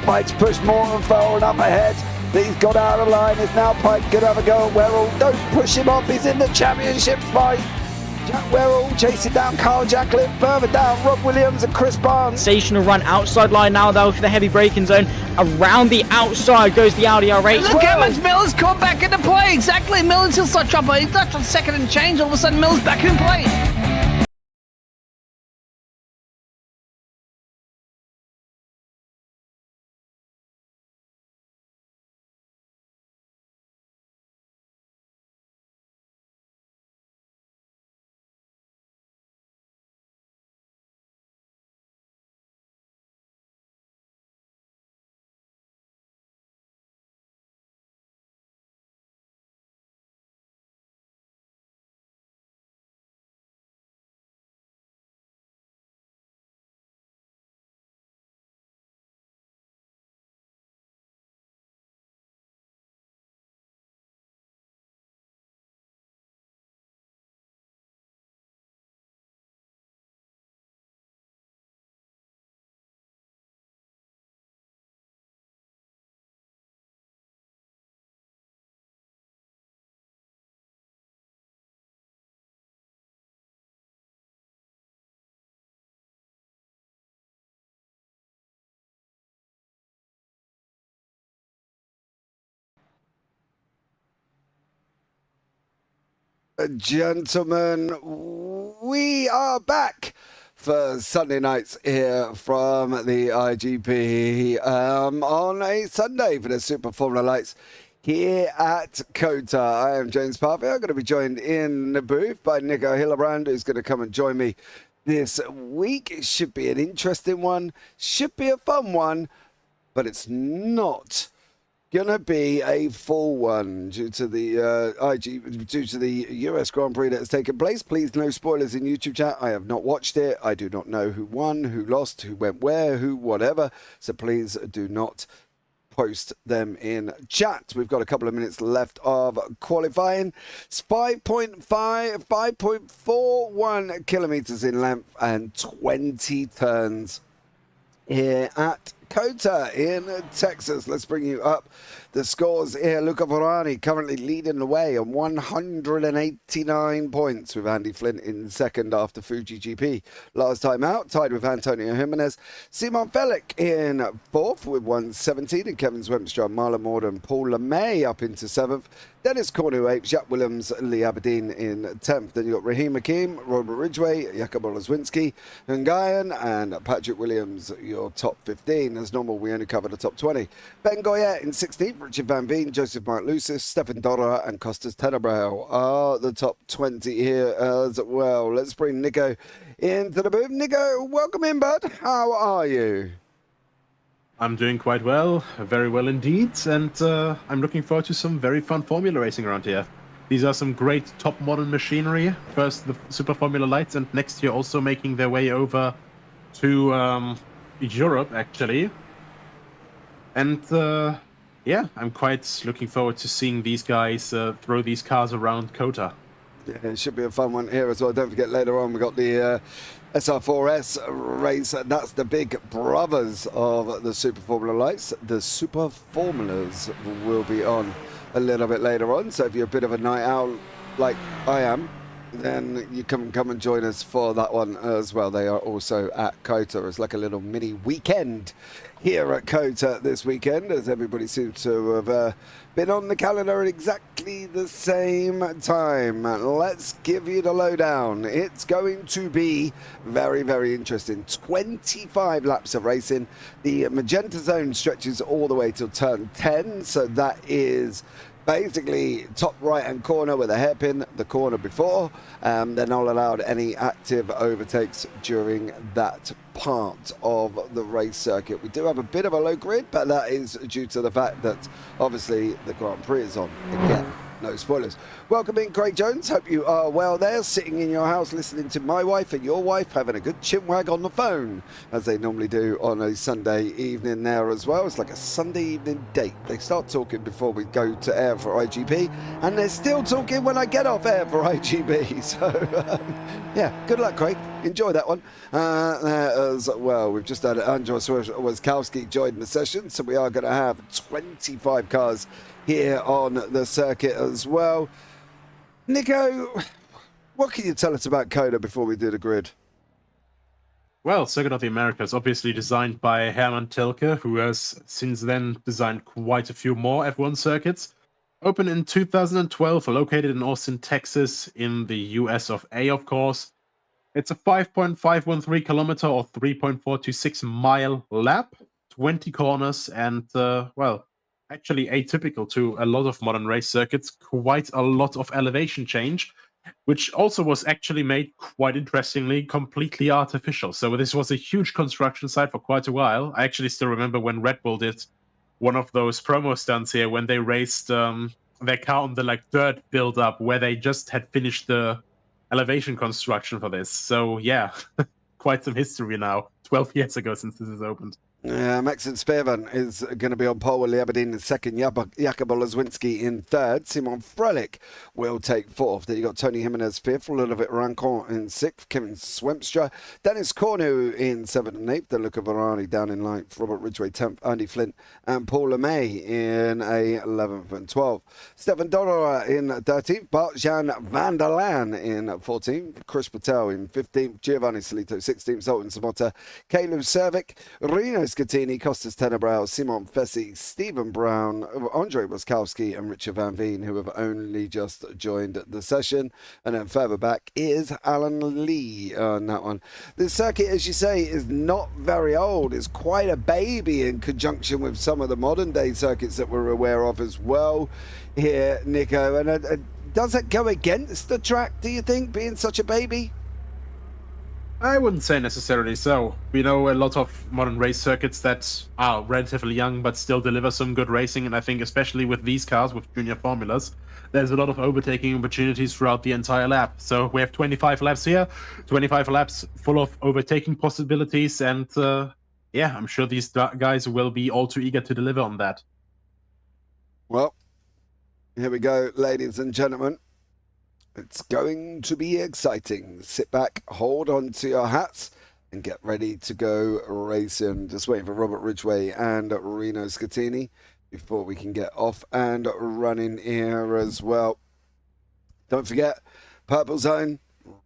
Pike's pushed more and far enough ahead. He's got out of line. It's now Pike going to have a go at Werrell. Don't push him off. He's in the championship fight. Jack Werrell chasing down Carl Jacklin. Further down, Rob Williams and Chris Barnes. Sensational run outside line now though for the heavy braking zone. Around the outside goes the Audi R8. Look how much Miller's come back into play. Exactly. Miller's still start trouble. He's left on second and change. All of a sudden, Miller's back in play. Gentlemen, we are back for Sunday nights here from the IGP on a Sunday for the Super Formula Lights here at COTA. I am James Parfitt. I'm going to be joined in the booth by Nico Hillebrand, who's going to come and join me this week. It should be an interesting one, should be a fun one, but it's not gonna be a full one due to the US Grand Prix that has taken place. Please, no spoilers in YouTube chat. I have not watched it. I do not know who won, who lost, who went where, who whatever. So please do not post them in chat. We've got a couple of minutes left of qualifying. It's 5.41 kilometers in length and 20 turns here at COTA in Texas. Let's bring you up the scores here. Luca Vorani currently leading the way on 189 points, with Andy Flint in second after Fuji GP last time out, tied with Antonio Jimenez. Simon Felik in fourth with 117, and Kevin Swempstra, Marlon Morden, Paul LeMay up into seventh. Dennis Cornu 8th, Jack Williams, Lee Aberdeen in 10th. Then you've got Raheem Hakim, Robert Ridgway, Jakob Olazwinski, Hungayan, and Patrick Williams, your top 15. As normal, we only cover the top 20. Ben Goyet in 16th, Richard Van Veen, Joseph Mark Lucis, Stefan Dora, and Costas Tenebrau are the top 20 here as well. Let's bring Nico into the booth. Nico, welcome in, bud. How are you? I'm doing quite well, very well indeed, and I'm looking forward to some very fun Formula racing around here. These are some great top modern machinery. First the Super Formula Lights, and next year also making their way over to Europe, actually. And yeah, I'm quite looking forward to seeing these guys throw these cars around COTA. Yeah, it should be a fun one here as well. Don't forget, later on we got the SR4S race. That's the big brothers of the Super Formula Lights. The Super Formulas will be on a little bit later on. So if you're a bit of a night owl like I am, then you can come and join us for that one as well. They are also at COTA. It's like a little mini weekend here at COTA this weekend, as everybody seems to have been on the calendar at exactly the same time. Let's give you the lowdown. It's going to be very, very interesting. 25 laps of racing. The magenta zone stretches all the way till turn 10, so that is basically top right hand corner with a hairpin, the corner before. They're not allowed any active overtakes during that part of the race circuit. We do have a bit of a low grid, but that is due to the fact that obviously the Grand Prix is on again No spoilers. Welcome in, Craig Jones. Hope you are well there, sitting in your house listening to my wife and your wife having a good chinwag on the phone, as they normally do on a Sunday evening there as well. It's like a Sunday evening date. They start talking before we go to air for IGP, and they're still talking when I get off air for IGP. So, yeah, good luck, Craig. Enjoy that one. There as well, we've just had Andrzej Waskowski join the session, so we are going to have 25 cars here on the circuit as well. Nico, what can you tell us about Coda before we do the grid? Well, Circuit of the Americas, obviously designed by Hermann Tilke, who has since then designed quite a few more F1 circuits. Opened in 2012, located in Austin, Texas, in the US of A, of course. It's a 5.513 kilometer or 3.426 mile lap, 20 corners, and, well, actually atypical to a lot of modern race circuits, quite a lot of elevation change, which also was actually made, quite interestingly, completely artificial. So this was a huge construction site for quite a while. I actually still remember when Red Bull did one of those promo stunts here when they raced their car on the dirt build-up where they just had finished the elevation construction for this. So yeah, quite some history now, 12 years ago since this is opened. Maxim Spearvan is going to be on pole with Lee Aberdeen in second, Jakub Oleszewski in third, Simon Frelich will take fourth. Then you got Tony Jimenez fifth, Ludovic Rancon in sixth, Kevin Swemstra, Dennis Cornu in seventh and eighth, then Luca Varani down in ninth, Robert Ridgway 10th, Andy Flint and Paul LeMay in 11th and 12th. Stefan Dorora in 13th, Bart-Jan van der Laan in 14th, Chris Patel in 15th, Giovanni Salito 16th, Zoltan Samota, Caleb Servik, Rino Scatini, Costas Tenebrow, Simon Fessy, Stephen Brown, Andre Waskowski and Richard Van Veen, who have only just joined the session. And then further back is Alan Lee on that one. This circuit, as you say, is not very old. It's quite a baby in conjunction with some of the modern day circuits that we're aware of as well here, Nico. And does it go against the track, do you think, being such a baby? I wouldn't say necessarily so. We know a lot of modern race circuits that are relatively young but still deliver some good racing, and I think especially with these cars, with junior formulas, there's a lot of overtaking opportunities throughout the entire lap. So we have 25 laps here, 25 laps full of overtaking possibilities, and yeah, I'm sure these guys will be all too eager to deliver on that. Well, here we go, ladies and gentlemen. It's going to be exciting. Sit back, hold on to your hats, and get ready to go racing. Just waiting for Robert Ridgway and Reno Scatini before we can get off and running here as well. Don't forget, Purple Zone,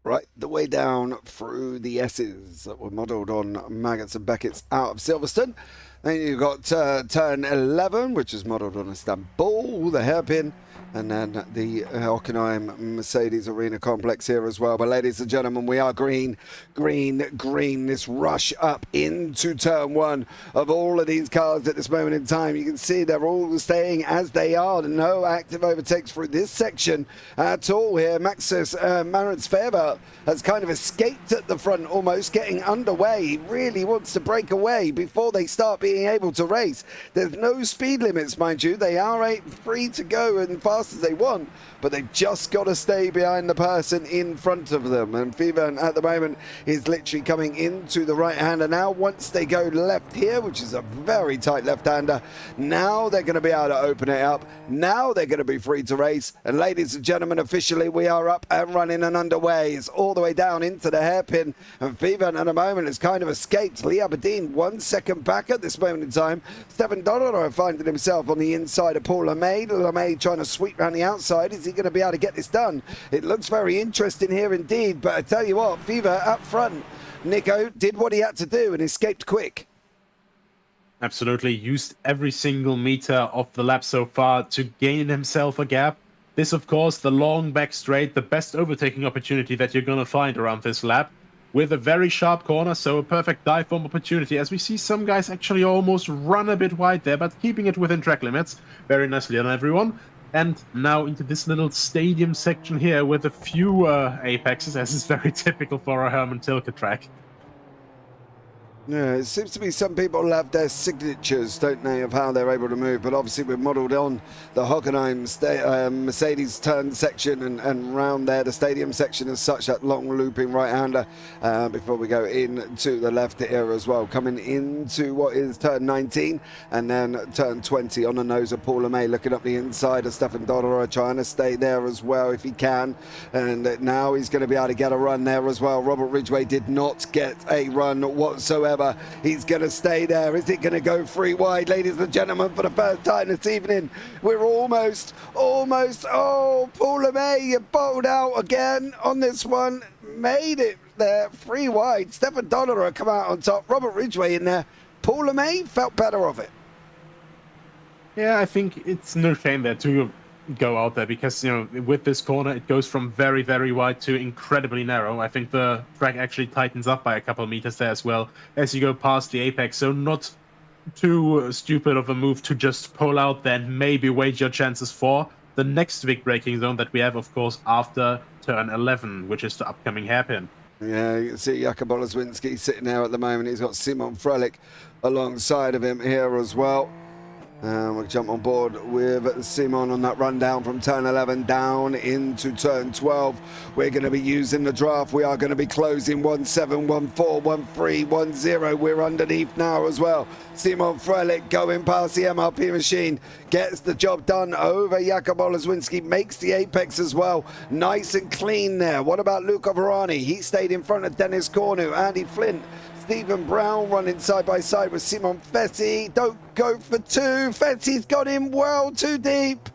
right the way down through the S's that were modelled on Maggots and Beckett's out of Silverstone. Then you've got turn 11, which is modelled on Istanbul, the hairpin, and then the Hockenheim Mercedes Arena complex here as well. But ladies and gentlemen, we are green. This rush up into turn one of all of these cars at this moment in time. You can see they're all staying as they are. No active overtakes through this section at all here. Maxus Maritz Faber has kind of escaped at the front, almost getting underway. He really wants to break away before they start being able to race. There's no speed limits, mind you. They are free to go and fast as they want, but they've just got to stay behind the person in front of them. And Fever at the moment is literally coming into the right-hander now. Once they go left here, which is a very tight left-hander, now they're going to be able to open it up. Now they're going to be free to race. And ladies and gentlemen, officially we are up and running and underway. It's all the way down into the hairpin, and Fever at the moment has kind of escaped. Lee Aberdeen 1 second back at this moment in time. Stefan Donner finding himself on the inside of Paul LeMay. LeMay trying to sweep around the outside. Is he going to be able to get this done? It looks very interesting here indeed, but I tell you what, Fever up front, Nico, did what he had to do and escaped quick. Absolutely, used every single meter of the lap so far to gain himself a gap. This, of course, the long back straight, the best overtaking opportunity that you're going to find around this lap, with a very sharp corner, so a perfect dive bomb opportunity, as we see some guys actually almost run a bit wide there, but keeping it within track limits. Very nicely done, everyone. And now into this little stadium section here with a few apexes, as is very typical for a Hermann Tilke track. Yeah, it seems to be some people have their signatures, don't they, of how they're able to move. But obviously we've modelled on the Hockenheim Mercedes turn section and round there, the stadium section as such, that long looping right-hander before we go into the left here as well. Coming into what is turn 19 and then turn 20 on the nose of Paul LeMay, looking up the inside of Stefan Dodora, trying to stay there as well if he can. And now he's going to be able to get a run there as well. Robert Ridgway did not get a run whatsoever. He's going to stay there. Is it going to go free wide, ladies and gentlemen, for the first time this evening? We're almost. Oh, Paul LeMay, you bowled out again on this one. Made it there, free wide. Stefan Dodora come out on top. Robert Ridgway in there. Paul LeMay felt better of it. Yeah, I think it's no shame there to go out there because, you know, with this corner, it goes from very, very wide to incredibly narrow. I think the track actually tightens up by a couple of meters there as well as you go past the apex. So not too stupid of a move to just pull out, then maybe wait your chances for the next big braking zone that we have, of course, after turn 11, which is the upcoming hairpin. Yeah, you can see Jakub Oleswinski sitting there at the moment. He's got Simon Frelich alongside of him here as well. We'll jump on board with Simon on that run down from turn 11 down into turn 12. We're going to be using the draft. We are going to be closing 17, 14, 13, 10. We're underneath now as well. Simon Frelich going past the MRP machine. Gets the job done over Jakub Oleswinski. Makes the apex as well. Nice and clean there. What about Luca Varani? He stayed in front of Dennis Cornu. Andy Flint. Stephen Brown running side by side with Simon Fetti. Don't go for two. Fetti's got him well too deep.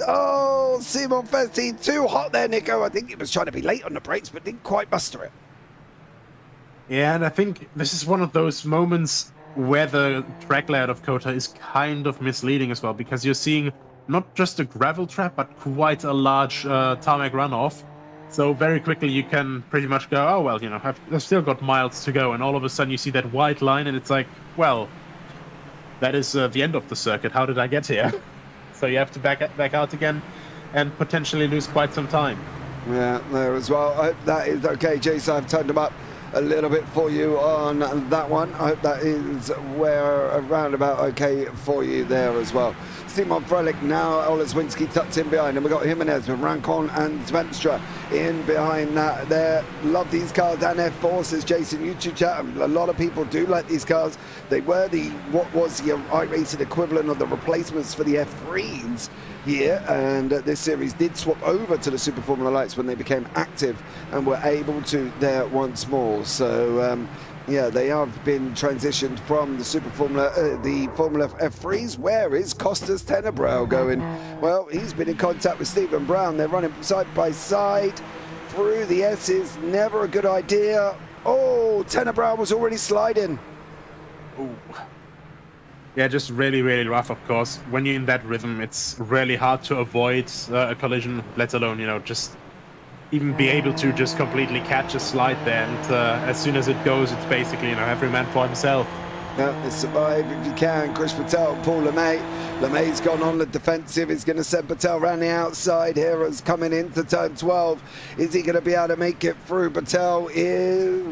Oh, Simon Fetti too hot there, Nico. I think he was trying to be late on the brakes, but didn't quite muster it. Yeah, and I think this is one of those moments where the track layout of Kota is kind of misleading as well, because you're seeing not just a gravel trap, but quite a large tarmac runoff. So very quickly you can pretty much go, oh, well, you know, I've still got miles to go. And all of a sudden you see that white line and it's like, well, that is the end of the circuit. How did I get here? So you have to back out again and potentially lose quite some time. Yeah, there as well. I hope that is okay, Jason. I've turned them up a little bit for you on that one. I hope that is where around about okay for you there as well. Simon Frelich now, Oleswinski tucked in behind, and we've got Jimenez with Rancon and Svenstra in behind that there. Love these cars and their forces, Jason. YouTube chat, a lot of people do like these cars. They were what was the iRacing equivalent of the replacements for the F3s here, and this series did swap over to the Super Formula Lights when they became active and were able to there once more. So yeah, they have been transitioned from the Super Formula, the Formula F3s. Where is Costas Tenebrau going? Well, he's been in contact with Stephen Brown. They're running side by side through the S's. Never a good idea. Oh, Tenebrau was already sliding. Ooh. Yeah, just really, really rough, of course. When you're in that rhythm, it's really hard to avoid a collision, let alone, you know, just even be able to just completely catch a slide there. And as soon as it goes, it's basically, you know, every man for himself. Yeah, survive if you can. Chris Patel, Paul LeMay. LeMay's gone on the defensive. He's going to send Patel around the outside here as coming into turn 12. Is he going to be able to make it through? Patel is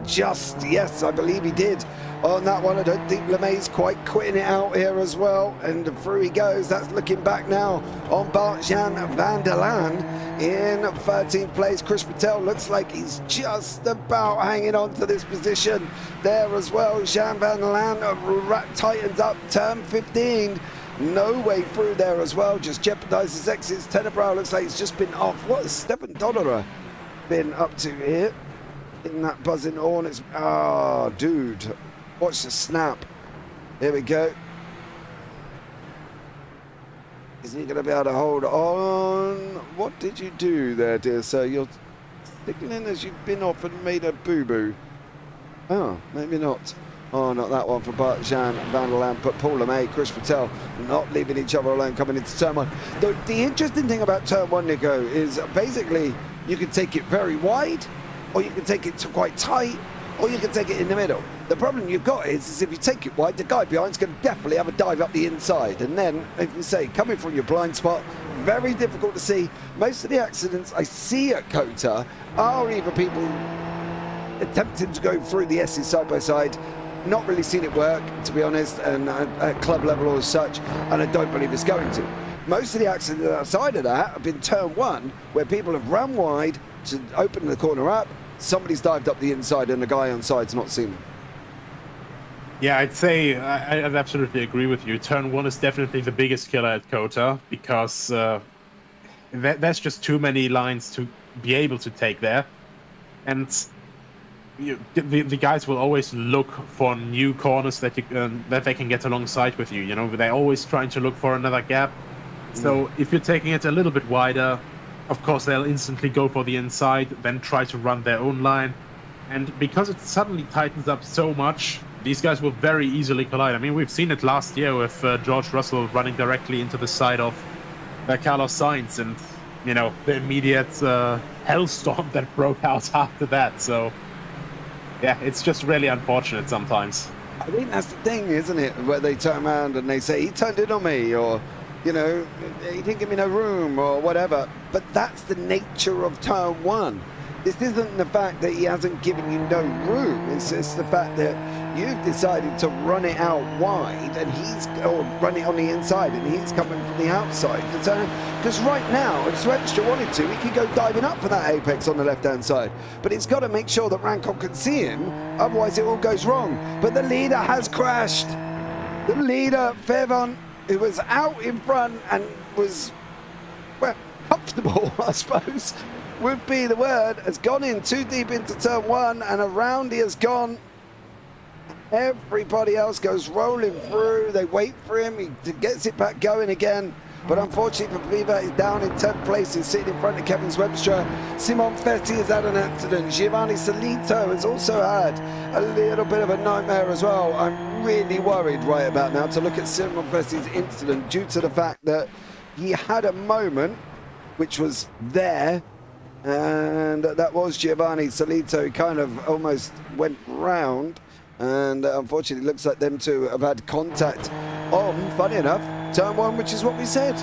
just, yes, I believe he did. On that one, I don't think LeMay's quite quitting it out here as well. And through he goes. That's looking back now on Bart-Jan van der Laan in 13th place. Chris Patel looks like he's just about hanging on to this position there as well. Jan van der Laan tightens up turn 15. No way through there as well. Just jeopardizes exits. Tenebrau looks like he's just been off. What has Stefan Dodora been up to here? In that buzzing horn. It's, oh, dude. Watch the snap. Here we go. Is he going to be able to hold on? What did you do there, dear sir? You're signaling as you've been off and made a boo-boo. Oh, maybe not. Oh, not that one for Bart-Jan van der Laan, but Paul LeMay, Chris Patel, not leaving each other alone coming into turn one. The interesting thing about turn one, Nico, is basically you can take it very wide, or you can take it quite tight, or you can take it in the middle. The problem you've got is if you take it wide, the guy behind's going to definitely have a dive up the inside. And then, if you say, coming from your blind spot, very difficult to see. Most of the accidents I see at Kota are either people attempting to go through the S's side by side. Not really seen it work, to be honest, and at club level or as such, and I don't believe it's going to. Most of the accidents outside of that have been turn one, where people have run wide to open the corner up, somebody's dived up the inside, and the guy on side's not seen them. Yeah, I'd say I'd absolutely agree with you. Turn one is definitely the biggest killer at Kota, because there's just too many lines to be able to take there. And the guys will always look for new corners that they can get alongside with you. You know, they're always trying to look for another gap. So if you're taking it a little bit wider, of course they'll instantly go for the inside, then try to run their own line. And because it suddenly tightens up so much, these guys will very easily collide. I mean, we've seen it last year with George Russell running directly into the side of Carlos Sainz, and you know, the immediate hellstorm that broke out after that. So yeah, it's just really unfortunate sometimes. I think that's the thing, isn't it? Where they turn around and they say, he turned in on me, or, you know, he didn't give me no room, or whatever. But that's the nature of turn one. This isn't the fact that he hasn't given you no room. It's just the fact that you've decided to run it out wide, and or run it on the inside, and he's coming from the outside. Because right now, if Swedstrom wanted to, he could go diving up for that apex on the left-hand side. But he's got to make sure that Rancon can see him, otherwise it all goes wrong. But the leader has crashed. The leader, Fairvon, who was out in front and was, well, comfortable, I suppose, would be the word, has gone in too deep into turn one, and around he has gone. Everybody else goes rolling through. They wait for him. He gets it back going again. But unfortunately for Viva, he's down in 10th place. He's sitting in front of Kevin Webster. Simon Fetti has had an accident. Giovanni Salito has also had a little bit of a nightmare as well. I'm really worried right about now to look at Simon Fetti's incident, due to the fact that he had a moment which was there, and that was Giovanni Salito. He kind of almost went round, and unfortunately it looks like them two have had contact on, funny enough, turn one, which is what we said.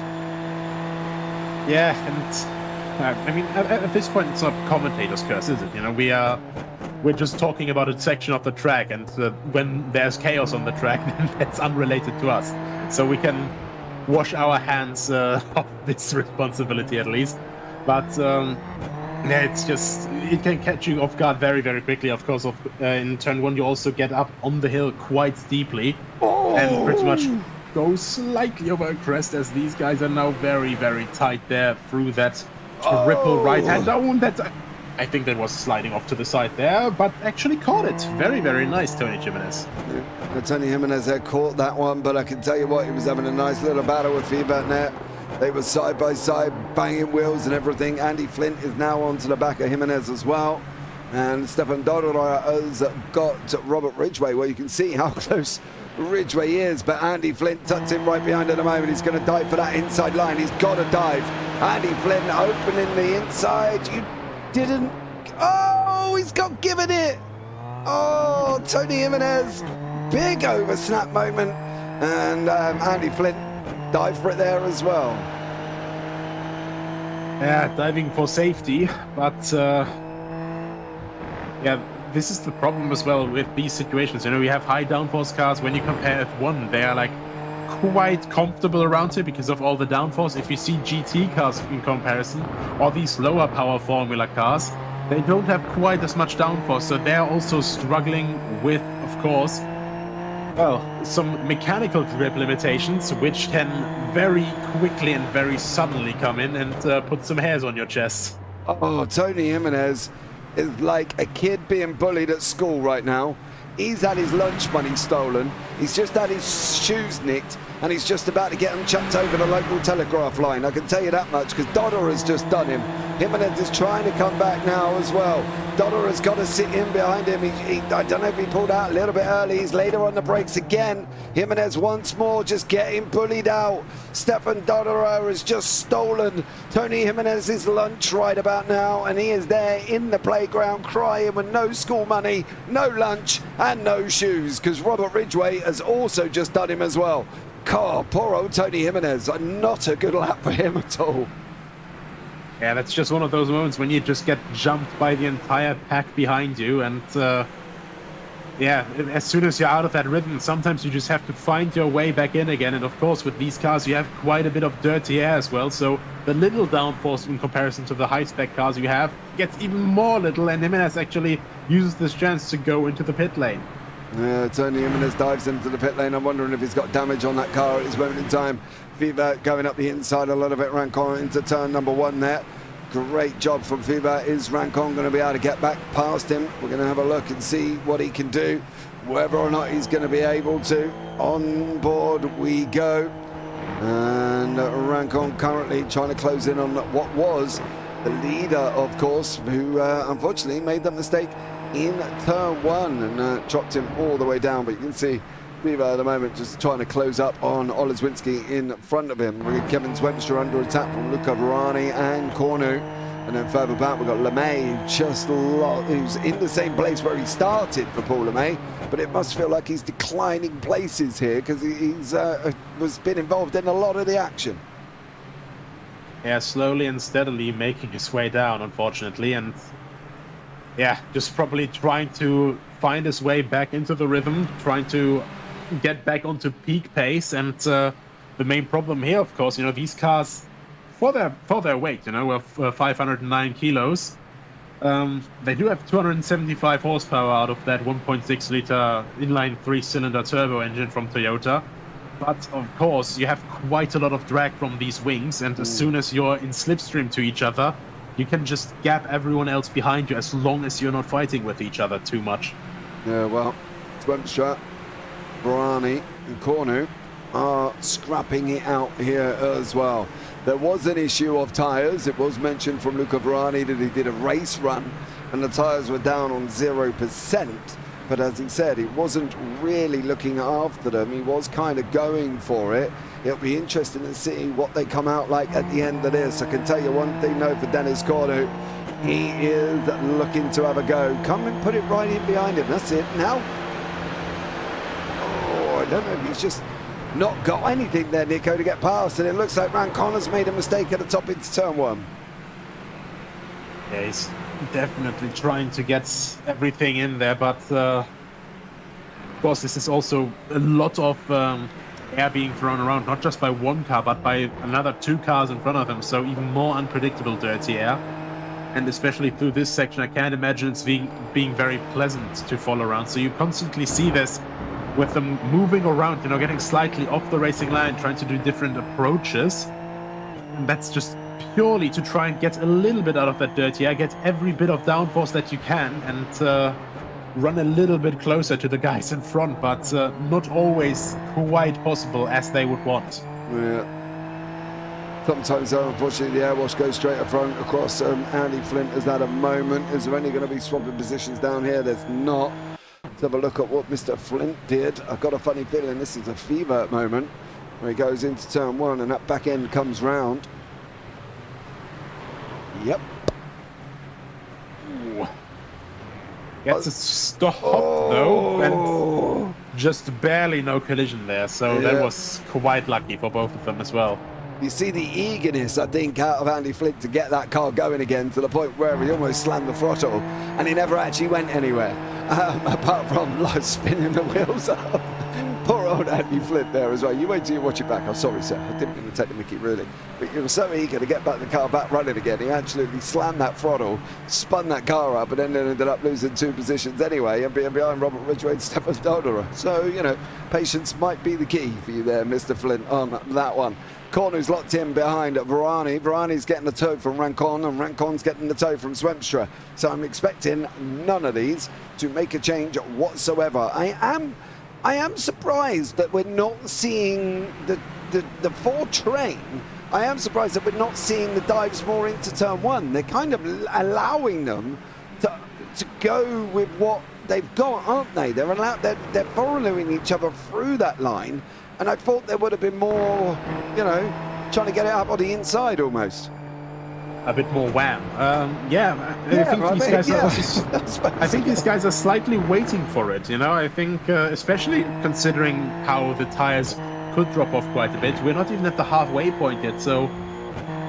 Yeah, and I mean, at this point it's not commentators' curse, is it? You know, we're just talking about a section of the track, and when there's chaos on the track, then that's unrelated to us, so we can wash our hands of this responsibility at least. But yeah, it's just, it can catch you off guard very, very quickly. Of course, in turn one, you also get up on the hill quite steeply, and pretty much go slightly over a crest, as these guys are now very, very tight there through that triple right-hand down. That I think that was sliding off to the side there, but actually caught it. Very, very nice, Tony Jimenez. Yeah, Tony Jimenez had caught that one, but I can tell you what, he was having a nice little battle with Viva net. They were side by side, banging wheels and everything. Andy Flint is now onto the back of Jimenez as well. And Stefan Dodora has got Robert Ridgway, where you can see how close Ridgway is. But Andy Flint tucked in right behind at the moment. He's going to dive for that inside line. He's got to dive. Andy Flint opening the inside. You didn't. Oh, he's got given it. Oh, Tony Jimenez. Big oversnap moment. And Andy Flint dive for it there as well. Yeah, diving for safety, but yeah, this is the problem as well with these situations. You know, we have high downforce cars. When you compare F1, they are like quite comfortable around here because of all the downforce. If you see GT cars in comparison, or these lower power Formula cars, they don't have quite as much downforce, so they're also struggling with, of course, well, some mechanical grip limitations, which can very quickly and very suddenly come in and put some hairs on your chest. Oh, Tony Jimenez is like a kid being bullied at school right now. He's had his lunch money stolen. He's just had his shoes nicked, and he's just about to get them chucked over the local telegraph line. I can tell you that much, because Dodder has just done him. Jimenez is trying to come back now as well. Dodder has got to sit in behind him. I don't know if he pulled out a little bit early. He's later on the brakes again. Jimenez once more just getting bullied out. Stefan Dodder has just stolen Tony Jimenez's lunch right about now, and he is there in the playground crying with no school money, no lunch, and no shoes, because Robert Ridgway has also just done him as well. God, poor old Tony Jimenez. Not a good lap for him at all. Yeah, that's just one of those moments when you just get jumped by the entire pack behind you, and yeah, as soon as you're out of that rhythm, sometimes you just have to find your way back in again. And of course, with these cars, you have quite a bit of dirty air as well, so the little downforce in comparison to the high-spec cars you have gets even more little, and Jimenez actually uses this chance to go into the pit lane. Yeah, Tony Jimenez dives into the pit lane. I'm wondering if he's got damage on that car at this moment in time. Viva going up the inside a little bit. Rancon into turn number 1 there. Great job from Viva. Is Rancon going to be able to get back past him? We're going to have a look and see what he can do, whether or not he's going to be able to. On board we go. And Rancon currently trying to close in on what was the leader, of course, who unfortunately made that mistake in turn 1 and dropped him all the way down. But you can see Viva at the moment just trying to close up on Oleszynski in front of him. We got Kevin Swemster under attack from Luca Verani and Cornu. And then further back we've got LeMay, who's in the same place where he started for Paul LeMay, but it must feel like he's declining places here because he's been involved in a lot of the action. Yeah, slowly and steadily making his way down, unfortunately, and yeah, just probably trying to find his way back into the rhythm, trying to get back onto peak pace. And the main problem here, of course, you know, these cars, for their weight, you know, of 509 kilos, they do have 275 horsepower out of that 1.6 liter inline 3-cylinder turbo engine from Toyota. But of course, you have quite a lot of drag from these wings, and as soon as you're in slipstream to each other, you can just gap everyone else behind you as long as you're not fighting with each other too much. Yeah, well, Swemster, Brani and Cornu are scrapping it out here as well. There was an issue of tyres. It was mentioned from Luca Verani that he did a race run and the tyres were down on 0%. But as he said, he wasn't really looking after them. He was kind of going for it. It'll be interesting to see what they come out like at the end of this. I can tell you one thing though for Dennis Cornu. He is looking to have a go. Come and put it right in behind him. That's it. Now. Oh, I don't know if he's just not got anything there, Nico, to get past. And it looks like Rancon has made a mistake at the top into turn 1. Yeah, he's definitely trying to get everything in there. But of course, this is also a lot of air being thrown around, not just by one car, but by another 2 cars in front of him. So even more unpredictable dirty air. And especially through this section, I can't imagine it's being very pleasant to follow around. So you constantly see this with them moving around, you know, getting slightly off the racing line, trying to do different approaches. And that's just purely to try and get a little bit out of that dirty air, get every bit of downforce that you can, and run a little bit closer to the guys in front, but not always quite possible as they would want. Yeah. Sometimes, unfortunately, the airwash goes straight up front across. Andy Flint has had a moment. Is there any going to be swapping positions down here? There's not. Let's have a look at what Mr. Flint did. I've got a funny feeling this is a fever moment where he goes into turn 1 and that back end comes round. Yep. Ooh. Gets a stop though, and just barely no collision there. So that was quite lucky for both of them as well. You see the eagerness, I think, out of Andy Flint to get that car going again, to the point where he almost slammed the throttle and he never actually went anywhere, apart from like spinning the wheels up. Poor old Andy Flint there as well. You wait till you watch it back. I'm sorry, sir. I didn't mean to take the mickey, really. But you were so eager to get back the car back running again. He absolutely slammed that throttle, spun that car up, and then ended up losing 2 positions anyway and being behind Robert Ridgway and Stefan Dolderer. So, you know, patience might be the key for you there, Mr. Flint, on that one. Cornu's locked in behind Verani. Verani's getting the tow from Rancon, and Rancon's getting the tow from Swemstra. So I'm expecting none of these to make a change whatsoever. I am surprised that we're not seeing the 4 train. I am surprised that we're not seeing the dives more into turn 1. They're kind of allowing them to go with what they've got, aren't they? They're following each other through that line. And I thought there would have been more, you know, trying to get it up on the inside almost. A bit more wham. I think these guys are slightly waiting for it, you know. I think, especially considering how the tires could drop off quite a bit. We're not even at the halfway point yet, so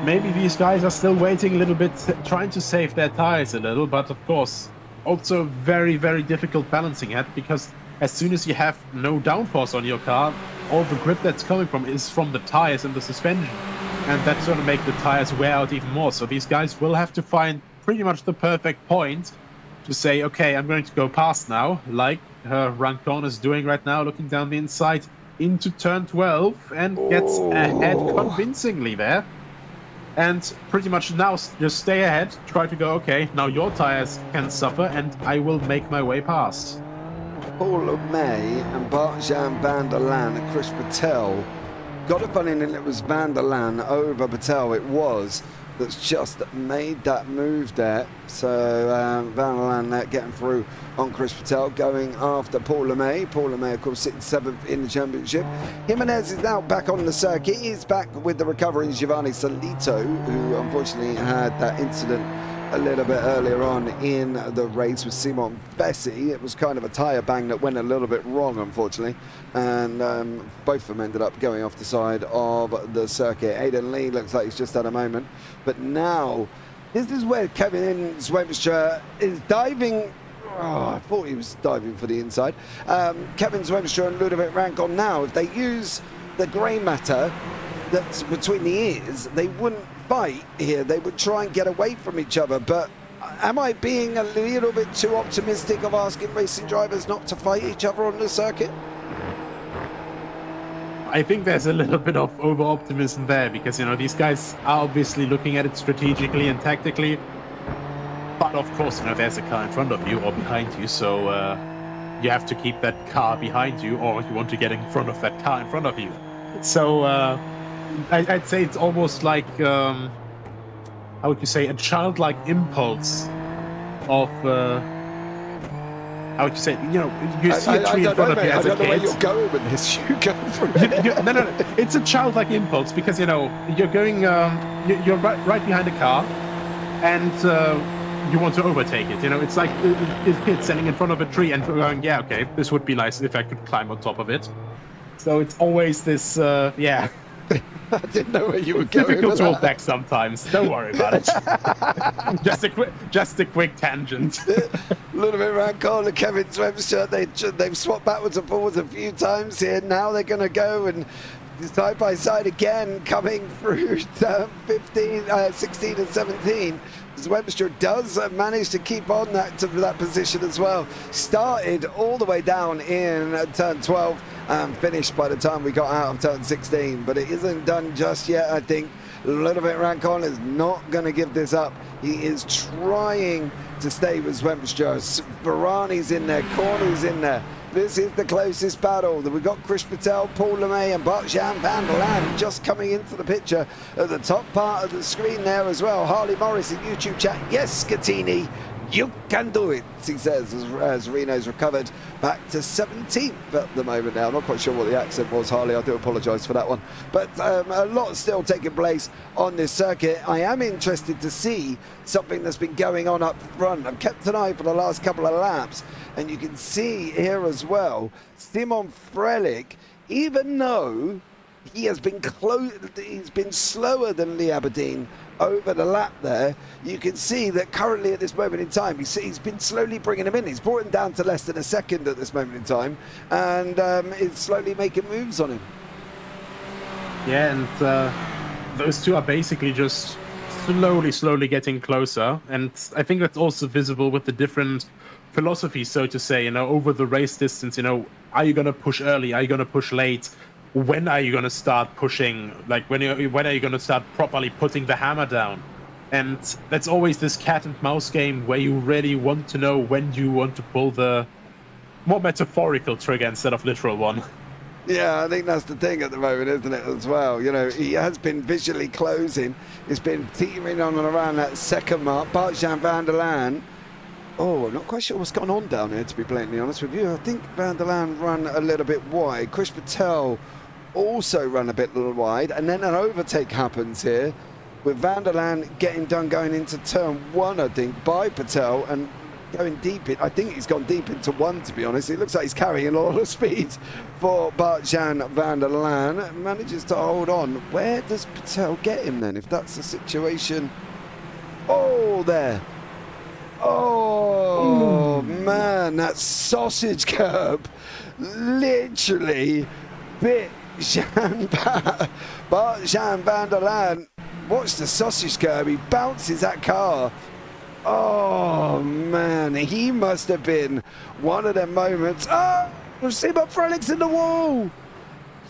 maybe these guys are still waiting a little bit, trying to save their tires a little, but of course, also very, very difficult balancing act, because as soon as you have no downforce on your car, all the grip that's coming from is from the tires and the suspension. And that's going to make the tires wear out even more. So these guys will have to find pretty much the perfect point to say, okay, I'm going to go past now, like Rancon is doing right now, looking down the inside into turn 12 and gets ahead convincingly there. And pretty much now just stay ahead, try to go, okay, now your tires can suffer and I will make my way past. Paul May and Bart-Jan van der Laan and Chris Patel. Got a funny feeling it was van der Laan over Patel. It was that's just made that move there. So van der Laan getting through on Chris Patel, going after Paul Lemay. Paul Lemay, of course, sitting 7th in the championship. Jimenez is now back on the circuit. He's back with the recovering Giovanni Solito, who unfortunately had that incident a little bit earlier on in the race with Simon Bessie. It was kind of a tyre bang that went a little bit wrong, unfortunately, and both of them ended up going off the side of the circuit. Aidan Lee looks like he's just had a moment, but now this is where Kevin Zwemstra is diving. I thought he was diving for the inside. Kevin Zwemstra and Ludovic Rancon now, if they use the grey matter that's between the ears, they wouldn't fight here. They would try and get away from each other. But am I being a little bit too optimistic of asking racing drivers not to fight each other on the circuit? I think there's a little bit of over-optimism there, because, you know, these guys are obviously looking at it strategically and tactically. But of course, you know, there's a car in front of you or behind you, so you have to keep that car behind you, or you want to get in front of that car in front of you. So I'd say it's almost like, how would you say, a childlike impulse of, how would you say, you know, you see a tree in front of you as a kid. I don't know where you're going with this. You go for it. No. It's a childlike impulse, because, you know, you're going, you're right behind a car, and you want to overtake it. You know, it's like a kid standing in front of a tree and going, yeah, okay, this would be nice if I could climb on top of it. So it's always this, yeah. I didn't know where you were going. Difficult to hold back sometimes. Don't worry about it. just a quick tangent. A little bit around Cole and Kevin Zwemstra. They've swapped backwards and forwards a few times here. Now they're going to go and side by side again, coming through 16 and 17. Zwemstra does manage to keep on that position as well. Started all the way down in turn 12 and finished by the time we got out of turn 16, but it isn't done just yet. I think a little bit Rancon is not going to give this up. He is trying to stay with Zwemstra. Varani's in there, Corney's in there. This is the closest battle. We've got Chris Patel, Paul Lemay and Bart-Jan van der Laan just coming into the picture at the top part of the screen there as well. Harley Morris in YouTube chat. Yes, Scattini, you can do it, he says, as Reno's recovered back to 17th at the moment now. I'm not quite sure what the accent was, Harley. I do apologise for that one. But a lot still taking place on this circuit. I am interested to see something that's been going on up front. I've kept an eye for the last couple of laps, and you can see here as well, Simon Frelich, even though he has been he's been slower than Lee Aberdeen over the lap there, you can see that currently at this moment in time he's been slowly bringing him in. He's brought him down to less than a second at this moment in time, and is slowly making moves on him. Yeah, and those two are basically just slowly getting closer, and I think that's also visible with the different philosophy, so to say, you know, over the race distance. You know, are you going to push early? Are you going to push late? When are you going to start pushing? Like, when are you going to start properly putting the hammer down? And that's always this cat and mouse game where you really want to know when you want to pull the more metaphorical trigger instead of literal one. Yeah, I think that's the thing at the moment, isn't it, as well? You know, he has been visually closing. He's been teetering on and around that second mark. Bart-Jan van der Laan. Oh, I'm not quite sure what's gone on down here, to be blatantly honest with you. I think van der Laan run a little bit wide. Chris Patel also run a little wide, and then an overtake happens here with van der Laan getting done going into turn 1, I think, by Patel, and going deep in. I think he's gone deep into one, to be honest. It looks like he's carrying a lot of speed for Bart-Jan van der Laan. Manages to hold on. Where does Patel get him then, if that's the situation? Oh, there. Oh, man, that sausage curb literally bit Bart-Jan van der Laan. Watch the sausage curb. He bounces that car. Oh, man, he must have been one of them moments. Oh, Simon Frelic's in the wall.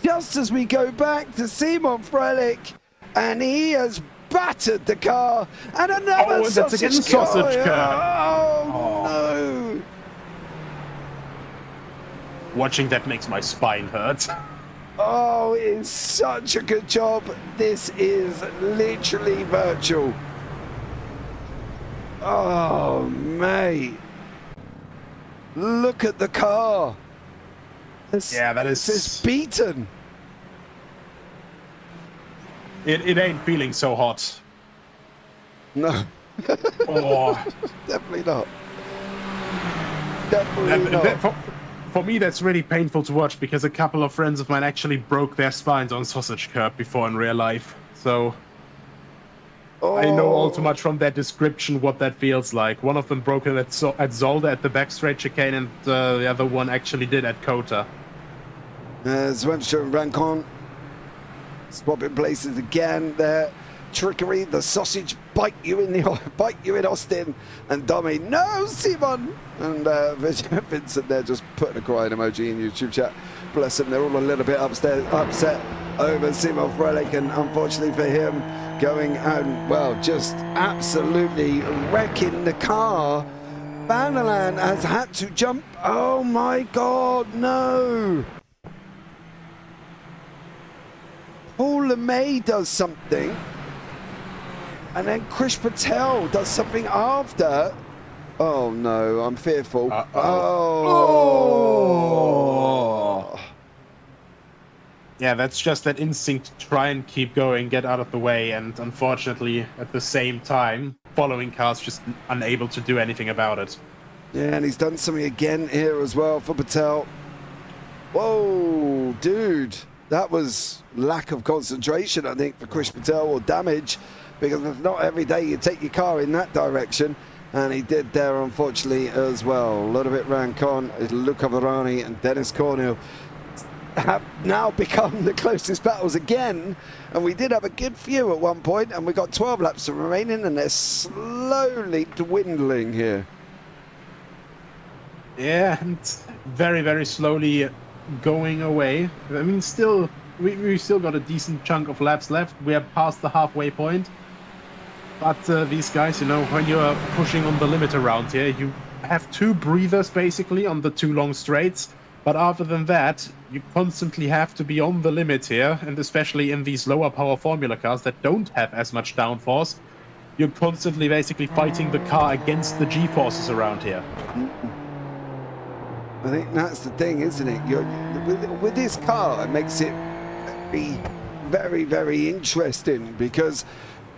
Just as we go back to Simon Frelic, and he has battered the car, and another sausage curb. Oh, no. Watching that makes my spine hurt. Oh, it is such a good job. This is literally virtual. Oh, mate. Look at the car. It's beaten. It ain't feeling so hot. No. Oh. Definitely not. Definitely not. For me, that's really painful to watch because a couple of friends of mine actually broke their spines on sausage curb before in real life. So I know all too much from that description what that feels like. One of them broke it at Zolder at the back straight chicane, and the other one actually did at Kota. Zwemstra and Rancon swapping places again there. Trickery, the sausage bite you in Austin, and Domi, no, Simon! And Vincent there just putting a crying emoji in YouTube chat. Bless them, they're all a little bit upset over Simon Frelic, and unfortunately for him, going and, well, just absolutely wrecking the car. Van der Laan has had to jump. Oh my God, no! Paul LeMay does something. And then Krish Patel does something after. Oh no, I'm fearful. Oh. Yeah, that's just that instinct to try and keep going, get out of the way, and unfortunately, at the same time, following cars just unable to do anything about it. Yeah, and he's done something again here as well for Patel. Whoa, dude. That was lack of concentration, I think, for Krish Patel, or damage. Because it's not every day you take your car in that direction, and he did there, unfortunately, as well. Ludovic Rancon, Luca Varani, and Dennis Cornell have now become the closest battles again, and we did have a good few at one point, and we've got 12 laps remaining, and they're slowly dwindling here. Yeah, and very, very slowly going away. I mean, still, we still got a decent chunk of laps left. We are past the halfway point. But these guys, you know, when you're pushing on the limit around here, you have two breathers basically on the two long straights. But other than that, you constantly have to be on the limit here. And especially in these lower power formula cars that don't have as much downforce, you're constantly basically fighting the car against the G-forces around here. I think that's the thing, isn't it? With this car, it makes it very, very, very interesting, because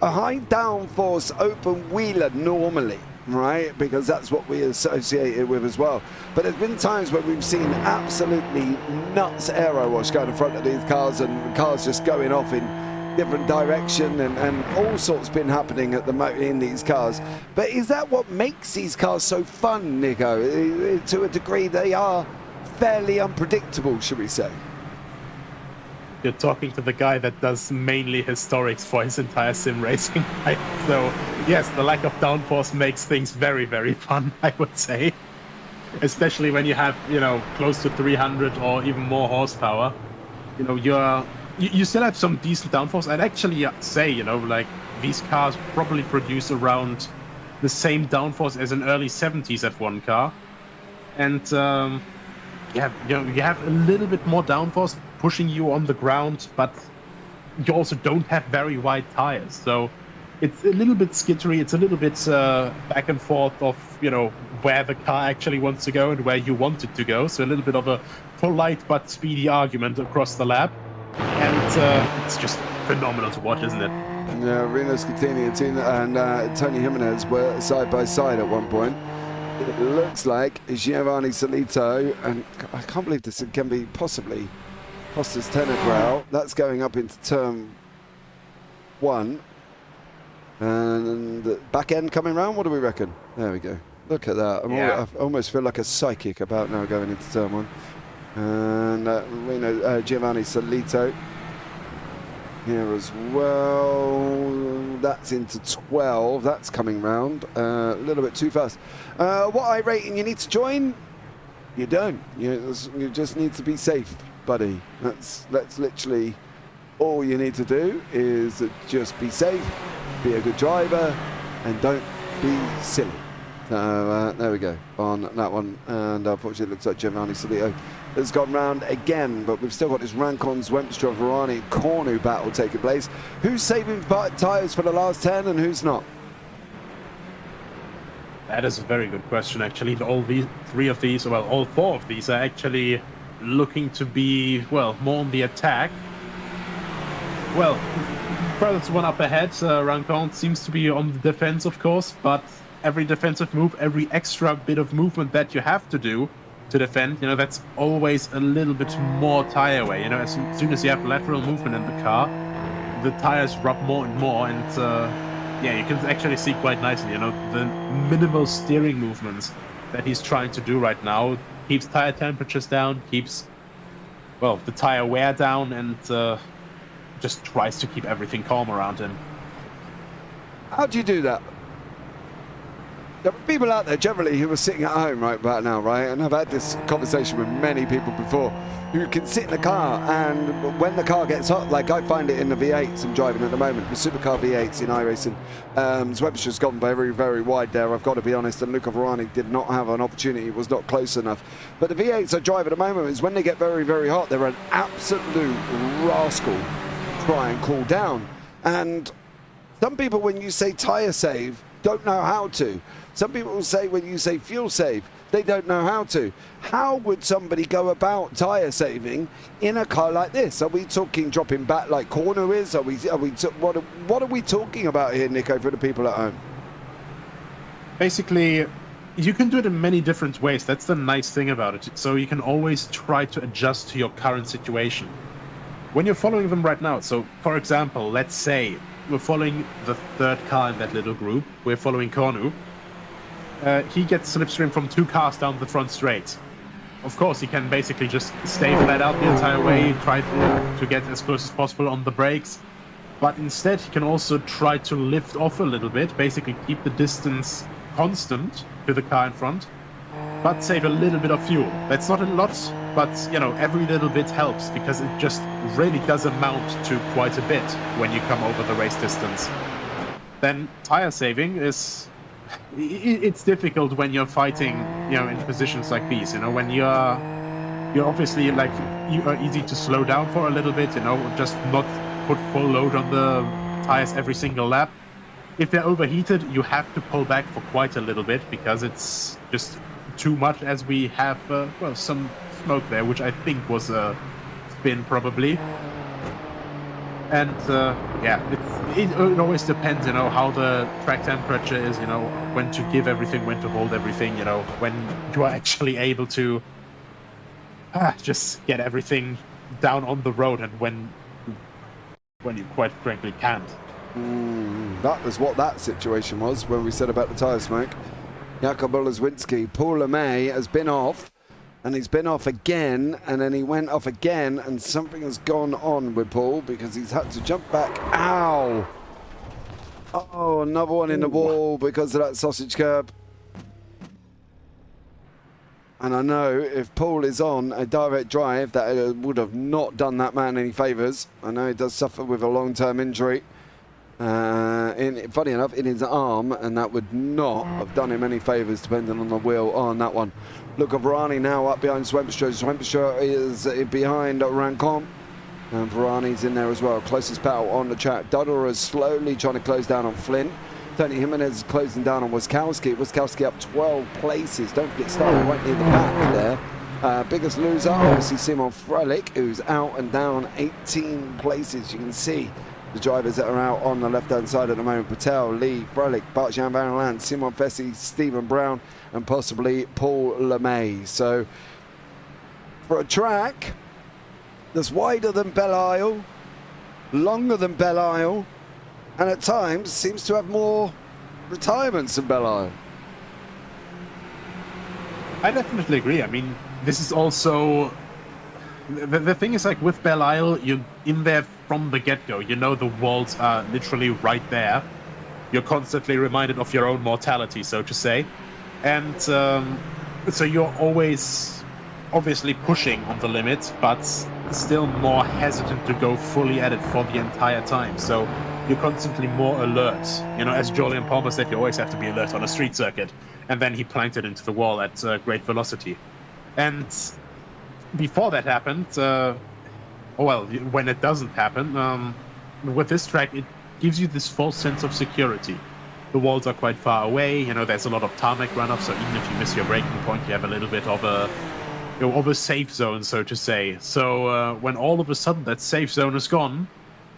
a high downforce open wheeler normally, right? Because that's what we associate it with as well. But there's been times where we've seen absolutely nuts aero wash going in front of these cars, and cars just going off in different direction, and all sorts been happening at the in these cars. But is that what makes these cars so fun, Nico? To a degree, they are fairly unpredictable, should we say? You're talking to the guy that does mainly historics for his entire sim racing life. So yes, the lack of downforce makes things very, very fun, I would say. Especially when you have, you know, close to 300 or even more horsepower. You know, you still have some decent downforce. I'd actually say, you know, like, these cars probably produce around the same downforce as an early 70s F1 car. And you have a little bit more downforce pushing you on the ground, but you also don't have very wide tires. So it's a little bit skittery. It's a little bit back and forth of, you know, where the car actually wants to go and where you want it to go. So a little bit of a polite but speedy argument across the lap. And it's just phenomenal to watch, isn't it? Yeah, Reno Scatini and Tony Jimenez were side by side at one point. It looks like Giovanni Solito, and I can't believe this can be possibly Costas Tenegrau. That's going up into turn 1. And the back end coming round, what do we reckon? There we go. Look at that. I almost feel like a psychic about now going into turn 1. And Giovanni Solito here as well. That's into 12. That's coming round a little bit too fast. What iRating you need to join? You don't. You just need to be safe, buddy. That's literally all you need to do, is just be safe, be a good driver, and don't be silly. So there we go on that one. And unfortunately it looks like Giovanni Solito has gone round again, but we've still got this Rancon, Zwemstra, Varani, Cornu battle taking place. Who's saving tyres for the last 10 and who's not? That is a very good question, actually. All four of these are actually looking to be, well, more on the attack. Well, furthest one up ahead, Rancon seems to be on the defense, of course, but every defensive move, every extra bit of movement that you have to do to defend, that's always a little bit more tire wear. As soon as you have lateral movement in the car, the tires rub more and more, and you can actually see quite nicely, the minimal steering movements that he's trying to do right now keeps tire temperatures down, keeps, well, the tire wear down, and just tries to keep everything calm around him. How do you do that? There are people out there generally who are sitting at home right about now, right? And I've had this conversation with many people before, who can sit in the car, and when the car gets hot, like I find it in the V8s I'm driving at the moment, the supercar V8s in iRacing, Zwemstra's gone very, very wide there, I've got to be honest, and Luca Varani did not have an opportunity, was not close enough. But the V8s I drive at the moment is when they get very, very hot, they're an absolute rascal. Try and cool down. And some people, when you say tyre save, don't know how to. Some people will say when you say fuel save, they don't know how to. How would somebody go about tyre saving in a car like this? Are we talking dropping back like Cornu is? What are we talking about here, Nico, for the people at home? Basically, you can do it in many different ways. That's the nice thing about it. So you can always try to adjust to your current situation. When you're following them right now, so for example, let's say we're following the third car in that little group, we're following Cornu. He gets slipstream from 2 cars down the front straight. Of course, he can basically just stay flat out the entire way, try to get as close as possible on the brakes. But instead, he can also try to lift off a little bit, basically keep the distance constant to the car in front, but save a little bit of fuel. That's not a lot, but every little bit helps, because it just really does amount to quite a bit when you come over the race distance. Then tire saving is, it's difficult when you're fighting, in positions like these. When you're obviously you are easy to slow down for a little bit. Just not put full load on the tires every single lap. If they're overheated, you have to pull back for quite a little bit, because it's just too much, as we have some smoke there, which I think was a spin probably. And it always depends, how the track temperature is, when to give everything, when to hold everything, when you are actually able to just get everything down on the road, and when you quite frankly can't. That was what that situation was when we said about the tyre smoke. Jakub Oleszwinski, Paul LeMay has been off, and he's been off again, and then he went off again, and something has gone on with Paul, because he's had to jump back. Ow! Oh, another one in the wall because of that sausage curb. And I know if Paul is on a direct drive, that would have not done that man any favours. I know he does suffer with a long-term injury. Funny enough, in his arm, and that would not have done him any favours depending on the wheel on that one. Luca Varani now up behind Zwemstra. Zwemstra is behind Rancon, and Varani's in there as well. Closest battle on the track. Dodder is slowly trying to close down on Flint. Tony Jimenez is closing down on Waskowski. Waskowski up 12 places. Don't forget, starting right near the back there. Biggest loser, obviously Simon Frelich, who's out and down 18 places. You can see the drivers that are out on the left-hand side at the moment. Patel, Lee, Froelich, Bart-Jan Van Land, Simon Fessy, Stephen Brown, and possibly Paul LeMay. So for a track that's wider than Belle Isle, longer than Belle Isle, and at times seems to have more retirements than Belle Isle. I definitely agree. I mean, this is also... The thing is, like, with Belle Isle, you're in there from the get-go. You know the walls are literally right there. You're constantly reminded of your own mortality, so to say. And so you're always obviously pushing on the limit, but still more hesitant to go fully at it for the entire time. So you're constantly more alert. You know, as Julian Palmer said, you always have to be alert on a street circuit. And then he planked it into the wall at great velocity. And before that happened, when it doesn't happen, with this track, it gives you this false sense of security. The walls are quite far away, you know, there's a lot of tarmac runoff, so even if you miss your braking point, you have a little bit of a safe zone, so to say. So when all of a sudden that safe zone is gone,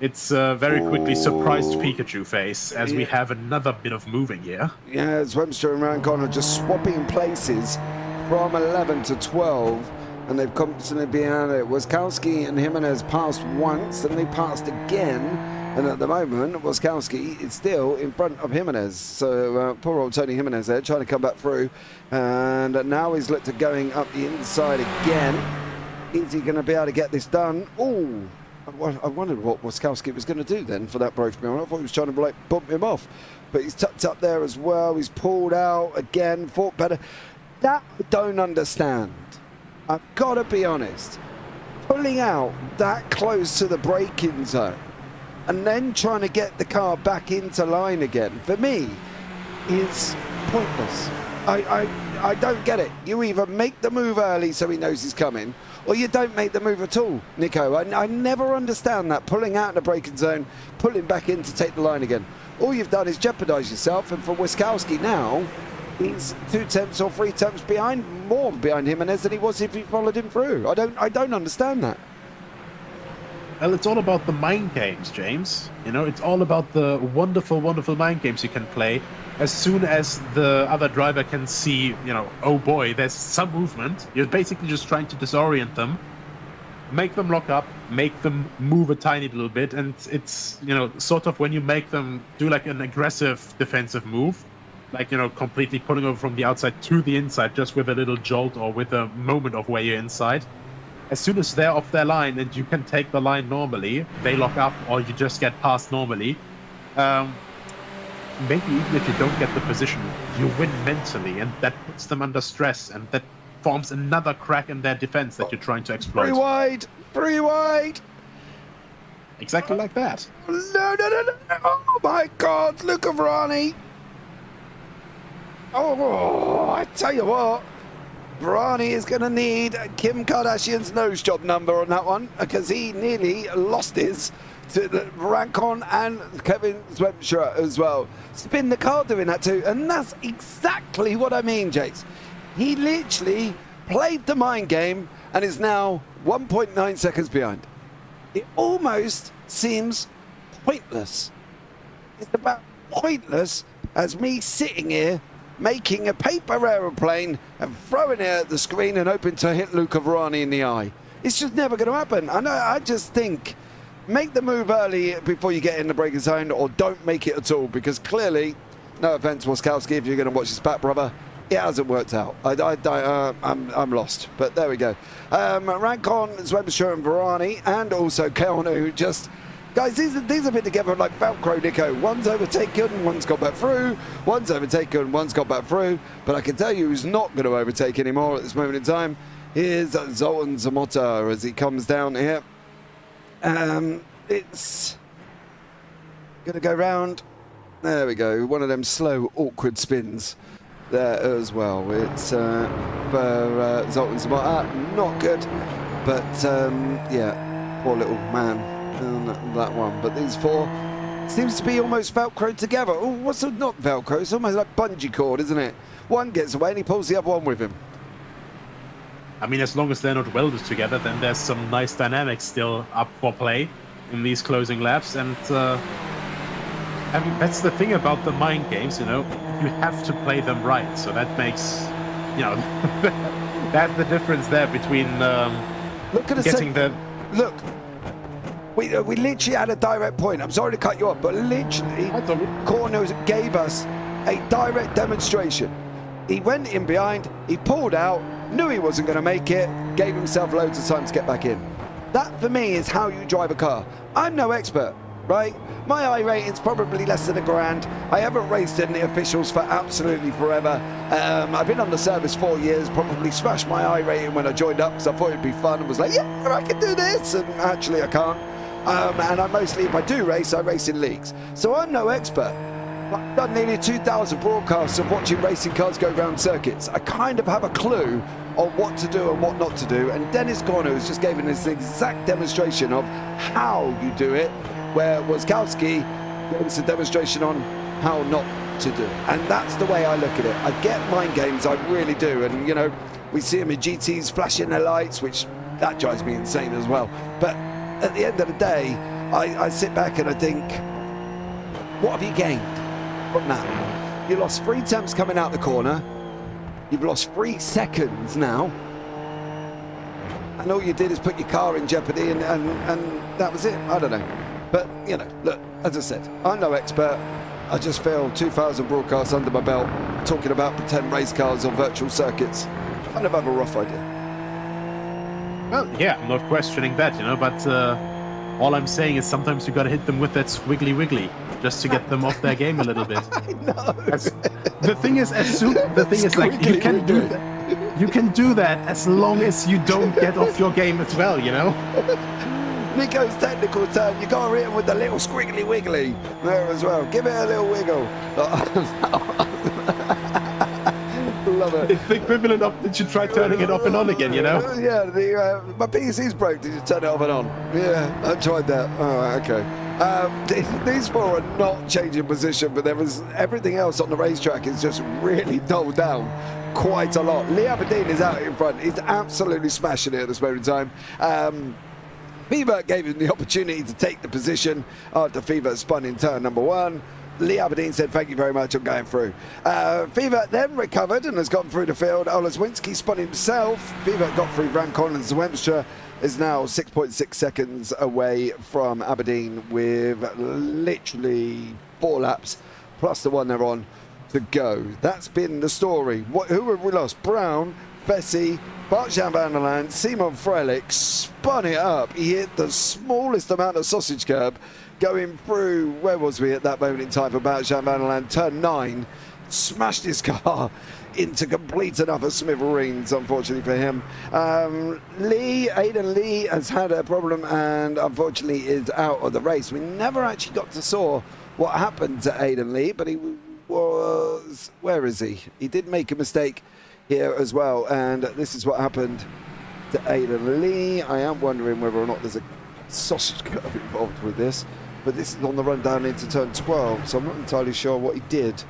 it's very quickly surprised Pikachu face, as we have another bit of moving here. Yeah, Webster and Rancon are just swapping places from 11 to 12. And they've constantly been at it. Waskowski and Jimenez passed once, and they passed again. And at the moment, Waskowski is still in front of Jimenez. So poor old Tony Jimenez there, trying to come back through. And now he's looked at going up the inside again. Is he going to be able to get this done? Oh, I wondered what Waskowski was going to do then for that break. I thought he was trying to like bump him off. But he's tucked up there as well. He's pulled out again, fought better. That I don't understand. I've got to be honest, pulling out that close to the braking zone and then trying to get the car back into line again, for me, is pointless. I don't get it. You either make the move early so he knows he's coming, or you don't make the move at all, Nico. I never understand that, pulling out in the braking zone, pulling back in to take the line again. All you've done is jeopardise yourself, and for Waskowski now, he's 2 tenths or 3 tenths more behind Jimenez than he was if he followed him through. I don't understand that. Well, it's all about the mind games, James. You know, it's all about the wonderful, wonderful mind games you can play. As soon as the other driver can see, you know, oh boy, there's some movement, you're basically just trying to disorient them, make them lock up, make them move a tiny little bit, and it's, you know, sort of when you make them do like an aggressive defensive move, like, you know, completely pulling over from the outside to the inside just with a little jolt or with a moment of where you're inside. As soon as they're off their line and you can take the line normally, they lock up or you just get past normally. Maybe even if you don't get the position, you win mentally, and that puts them under stress, and that forms another crack in their defense that you're trying to exploit. Three wide. Exactly like that. No. Oh my God, Luca Varani. Oh, I tell you what, Varani is going to need Kim Kardashian's nose job number on that one, because he nearly lost his to Rancon and Kevin Swemscher as well. Spin the car doing that too, and that's exactly what I mean, Jakes. He literally played the mind game and is now 1.9 seconds behind. It almost seems pointless. It's about pointless as me sitting here making a paper aeroplane and throwing it at the screen and hoping to hit Luca Varani in the eye. It's just never going to happen. I just think, make the move early before you get in the braking zone, or don't make it at all, because clearly, no offense, Waskowski, if you're going to watch this back, brother, it hasn't worked out. I'm lost, but there we go. Rancon, Swemscher and Varani, and also Keanu, just... Guys, these have been together like Velcro, Nico. One's overtaken, one's got back through. One's overtaken, one's got back through. But I can tell you who's not going to overtake anymore at this moment in time. Here's Zoltan Zamota as he comes down here. It's going to go round. There we go. One of them slow, awkward spins there as well. It's for Zoltan Zamota. Not good. But, yeah, poor little man. That one, but these four seems to be almost Velcro together. Oh, what's it? Not Velcro, it's almost like bungee cord, isn't it? One gets away and he pulls the other one with him. I mean, as long as they're not welded together, then there's some nice dynamics still up for play. in these closing laps, and I mean, that's the thing about the mind games, you know, you have to play them right, so that makes, you know, that's the difference there between Look at getting the... Look, we literally had a direct point. I'm sorry to cut you off, but literally, Corners gave us a direct demonstration. He went in behind, he pulled out, knew he wasn't going to make it, gave himself loads of time to get back in. That, for me, is how you drive a car. I'm no expert, right? My I rating's probably less than $1,000. I haven't raced in the officials for absolutely forever. I've been on the service 4 years, probably smashed my I rating when I joined up because I thought it'd be fun and was like, yeah, I can do this, and actually I can't. And I mostly, if I do race, I race in leagues. So I'm no expert. I've done nearly 2,000 broadcasts of watching racing cars go around circuits. I kind of have a clue on what to do and what not to do. And Dennis Corner has just given us an exact demonstration of how you do it, where Waskowski gave us a demonstration on how not to do it. And that's the way I look at it. I get mind games, I really do. And, you know, we see them in GTs flashing their lights, which that drives me insane as well. But at the end of the day, I sit back and I think, what have you gained from that? You lost 3 attempts coming out the corner. You've lost 3 seconds now. And all you did is put your car in jeopardy, and that was it. I don't know. But, you know, look, as I said, I'm no expert. I just feel 2,000 broadcasts under my belt, talking about pretend race cars on virtual circuits. Kind of have a rough idea. Well, yeah, I'm not questioning that, you know, but all I'm saying is sometimes you gotta hit them with that squiggly wiggly just to get them off their game a little bit. I know. The thing is, like, you can do that. You can do that as long as you don't get off your game as well, you know? Nico's technical turn, you got to hit him with the little squiggly wiggly there as well. Give it a little wiggle. Love it. It's the equivalent of, did you try turning it off and on again, you know? Yeah, my PC's broke, did you turn it off and on? Yeah, I tried that. Oh, okay. These 4 are not changing position, but everything else on the racetrack is just really dulled down quite a lot. Lee Aberdeen is out in front. He's absolutely smashing it at this moment in time. Fever gave him the opportunity to take the position after Fever spun in turn number 1. Lee Aberdeen said, thank you very much, I'm going through. Fever then recovered and has gone through the field. Oleswinski spun himself. Fever got through Rancon, and Zwemstra is now 6.6 seconds away from Aberdeen with literally 4 laps plus the one they're on to go. That's been the story. Who have we lost? Brown, Bessie, Bart-Jan van der Land, Simon Freilich spun it up. He hit the smallest amount of sausage curb going through, where was we at that moment in time for Bart-Jan van der Land? Turn 9, smashed his car into complete and utter smithereens, unfortunately for him. Aidan Lee has had a problem and unfortunately is out of the race. We never actually got to saw what happened to Aidan Lee, but he was, where is he? He did make a mistake here as well, and this is what happened to Aidan Lee. I am wondering whether or not there's a sausage curve involved with this, but this is on the run down into turn 12, so I'm not entirely sure what he did.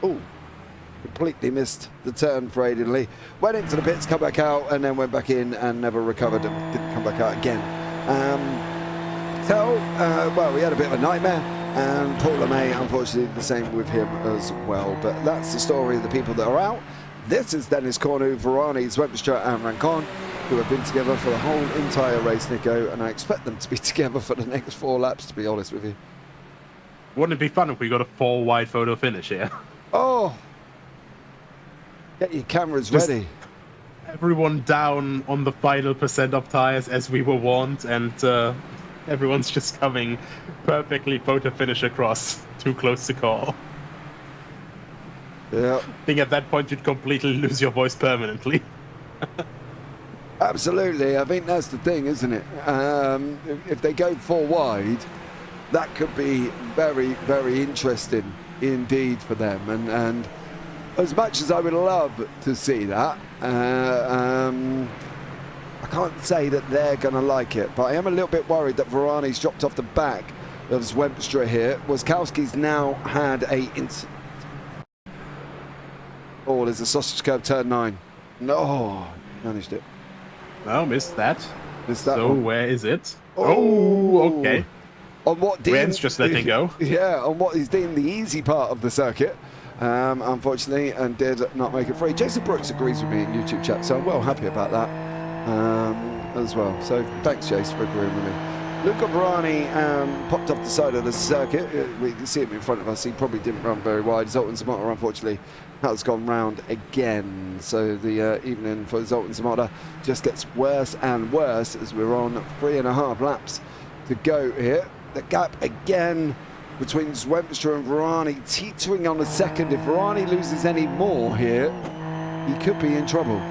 Oh, completely missed the turn for Aidan Lee. Went into the pits, come back out, and then went back in and never recovered and didn't come back out again. Well, we had a bit of a nightmare, and Paul LeMay, unfortunately, the same with him as well. But that's the story of the people that are out. This is Dennis Cornu, Varani, Zwemstra and Rancon, who have been together for the whole entire race, Nico, and I expect them to be together for the next 4 laps, to be honest with you. Wouldn't it be fun if we got a 4-wide photo finish here? Oh! Get your cameras ready. Everyone down on the final percent of tires as we were warned, and everyone's just coming perfectly photo finish across. Too close to call. Yeah. I think at that point you'd completely lose your voice permanently. Absolutely. I think that's the thing, isn't it? If they go 4 wide, that could be very, very interesting indeed for them. And as much as I would love to see that, I can't say that they're going to like it, but I am a little bit worried that Varani's dropped off the back of Zwemstra here. Waskowski's now had a oh, there's a sausage curb turn 9. No, managed it. No, missed that. Missed that so one. Where is it? Oh, okay. on what Rens just letting go. Yeah, on what is deemed the easy part of the circuit, unfortunately, and did not make it free. Jason Brooks agrees with me in YouTube chat, so I'm well happy about that as well. So thanks, Jason, for agreeing with me. Luca Barani popped off the side of the circuit. We can see him in front of us. He probably didn't run very wide. Zoltan Zamota, unfortunately, has gone round again. So the evening for Zoltan Zamota just gets worse and worse as we're on 3.5 laps to go here. The gap again between Zwemstra and Varani teetering on a second. If Varani loses any more here, he could be in trouble.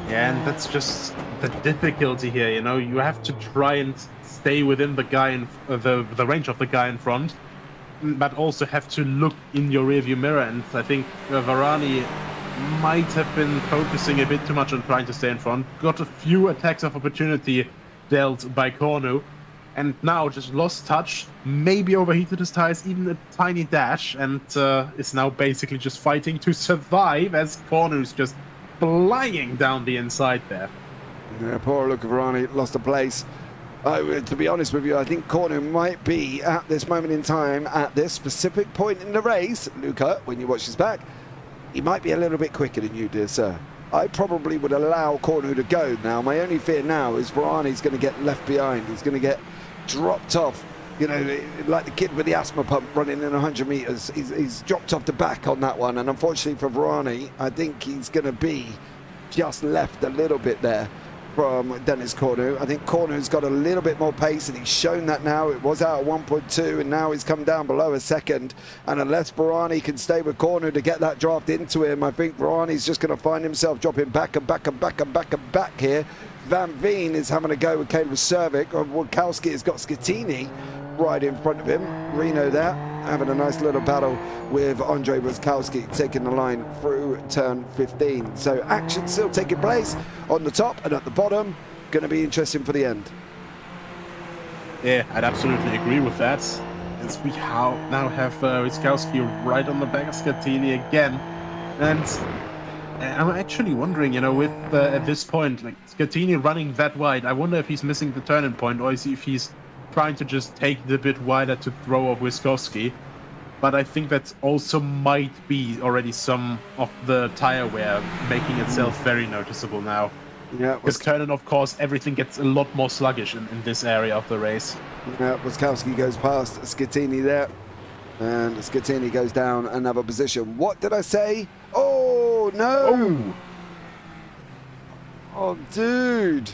Yeah, and that's just the difficulty here. You know, you have to try and stay within the guy in the range of the guy in front, but also have to look in your rearview mirror. And I think Varani might have been focusing a bit too much on trying to stay in front. Got a few attacks of opportunity dealt by Cornu, and now just lost touch, maybe overheated his tires even a tiny dash, and is now basically just fighting to survive as Cornu's just flying down the inside there. Yeah, poor Luca Varani lost a place. To be honest with you, I think Cornu might be at this moment in time, at this specific point in the race, Luca, when you watch this back, he might be a little bit quicker than you, dear sir. I probably would allow Cornu to go now. My only fear now is Varani's going to get left behind. He's going to get dropped off. You know, like the kid with the asthma pump running in 100 metres. He's dropped off the back on that one. And unfortunately for Varani, I think he's going to be just left a little bit there from Dennis Cornu. I think Cornu's got a little bit more pace, and he's shown that now. It was out at 1.2, and now he's come down below a second. And unless Varani can stay with Cornu to get that draft into him, I think Varani's just going to find himself dropping back and back and back and back and back here. Van Veen is having a go with Caleb Cervic. Wodkowski has got Schettini right in front of him. Reno there, having a nice little battle with Andre Wodkowski, taking the line through turn 15. So action still taking place on the top and at the bottom. Going to be interesting for the end. Yeah, I'd absolutely agree with that. As we now have Wodkowski right on the back of Schettini again. And I'm actually wondering, you know, with at this point, like Schettini running that wide, I wonder if he's missing the turning point, or if he's trying to just take it a bit wider to throw off Wodkowski. But I think that also might be already some of the tire wear making itself very noticeable now. Yeah, because turning, of course, everything gets a lot more sluggish in this area of the race. Yeah, Wodkowski goes past Schettini there, and Schettini goes down another position. What did I say? Oh, no! Oh, dude!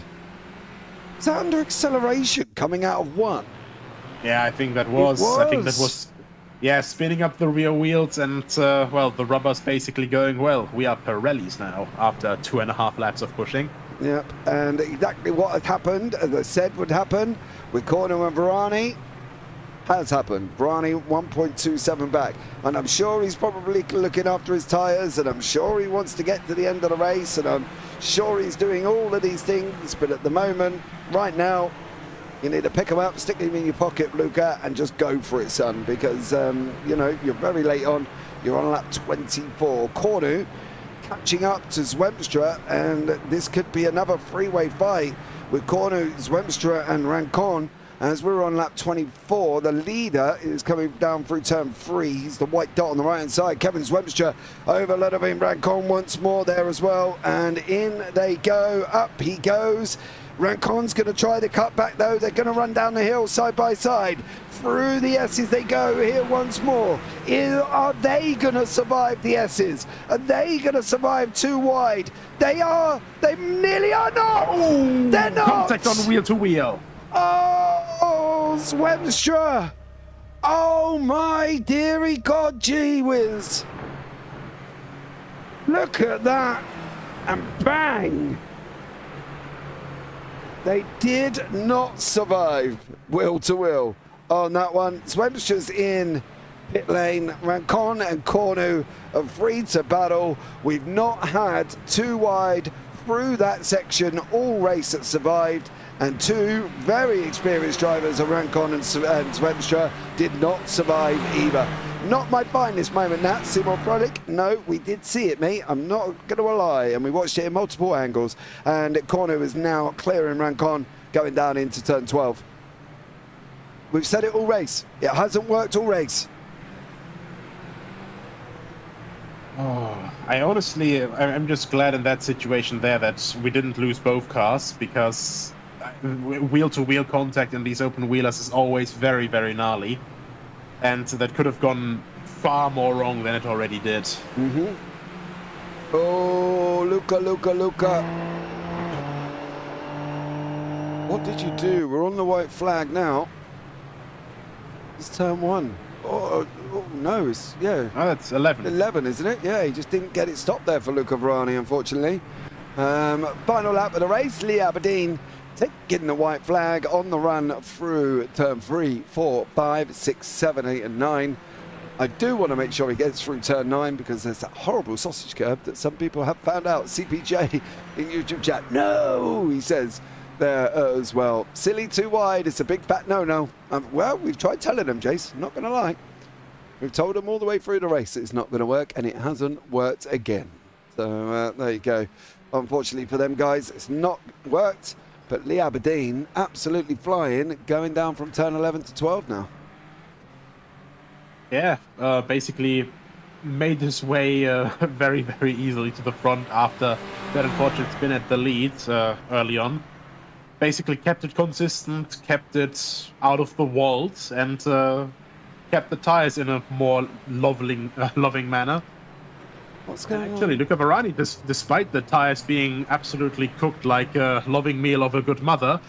Is that under acceleration coming out of one? Yeah, I think that was. I think that was. Yeah, spinning up the rear wheels and, well, the rubber's basically going well. We are Pirellis now after 2.5 laps of pushing. Yep, and exactly what had happened, as I said would happen, with Cornu and Varani, has happened. Varani 1.27 back, and I'm sure he's probably looking after his tyres, and I'm sure he wants to get to the end of the race, and I'm sure he's doing all of these things, but at the moment, right now, you need to pick them up, stick them in your pocket, Luca, and just go for it, son, because, you know, you're very late on. You're on lap 24. Cornu catching up to Zwemstra, and this could be another three-way fight with Cornu, Zwemstra, and Rancon. As we're on lap 24, the leader is coming down through turn 3. He's the white dot on the right-hand side. Kevin Zwemstra over Ludovine Rancon once more there as well, and in they go. Up he goes. Rancon's going to try the cut back though. They're going to run down the hill side by side. Through the S's they go here once more. Are they going to survive the S's? Are they going to survive too wide? They are. They nearly are not. Oh, they're not. Contact on wheel to wheel. Oh, Zwemstra. Oh my dearie God, gee whiz. Look at that. And bang. They did not survive wheel to wheel on that one. Zwemstra's in pit lane. Rancon and Cornu are free to battle. We've not had too wide through that section all race that survived, and two very experienced drivers of Rancon and Zwemstra did not survive either. Not my finest moment, Nat. Seymour Frolic. No, we did see it, mate. I'm not going to lie. And we watched it in multiple angles. And Cornu is now clearing Rancon, going down into turn 12. We've said it all race. It hasn't worked all race. Oh, I'm just glad in that situation there that we didn't lose both cars, because wheel-to-wheel contact in these open wheelers is always very, very gnarly. And that could have gone far more wrong than it already did. Mm-hmm. Oh, Luca. What did you do? We're on the white flag now. It's turn 1. Oh no, it's, yeah. Oh, that's 11. 11, isn't it? Yeah, he just didn't get it stopped there for Luca Varani, unfortunately. Final lap of the race, Lee Aberdeen taking the white flag on the run through turn 3, 4, 5, 6, 7, 8 and 9. I do want to make sure he gets through turn 9 because there's that horrible sausage curb that some people have found out. CPJ in YouTube chat, no, he says there as well. Silly, too wide, it's a big fat no-no. Well, we've tried telling them, Jace, not going to lie. We've told them all the way through the race it's not going to work, and it hasn't worked again. So there you go. Unfortunately for them guys, it's not worked, but Lee Aberdeen absolutely flying, going down from turn 11 to 12 now. Yeah, basically made his way very, very easily to the front after that unfortunate spin at the lead early on. Basically kept it consistent, kept it out of the walls, and kept the tires in a more loving manner. What's going on? Actually, Luca Varani, despite the tires being absolutely cooked like a loving meal of a good mother,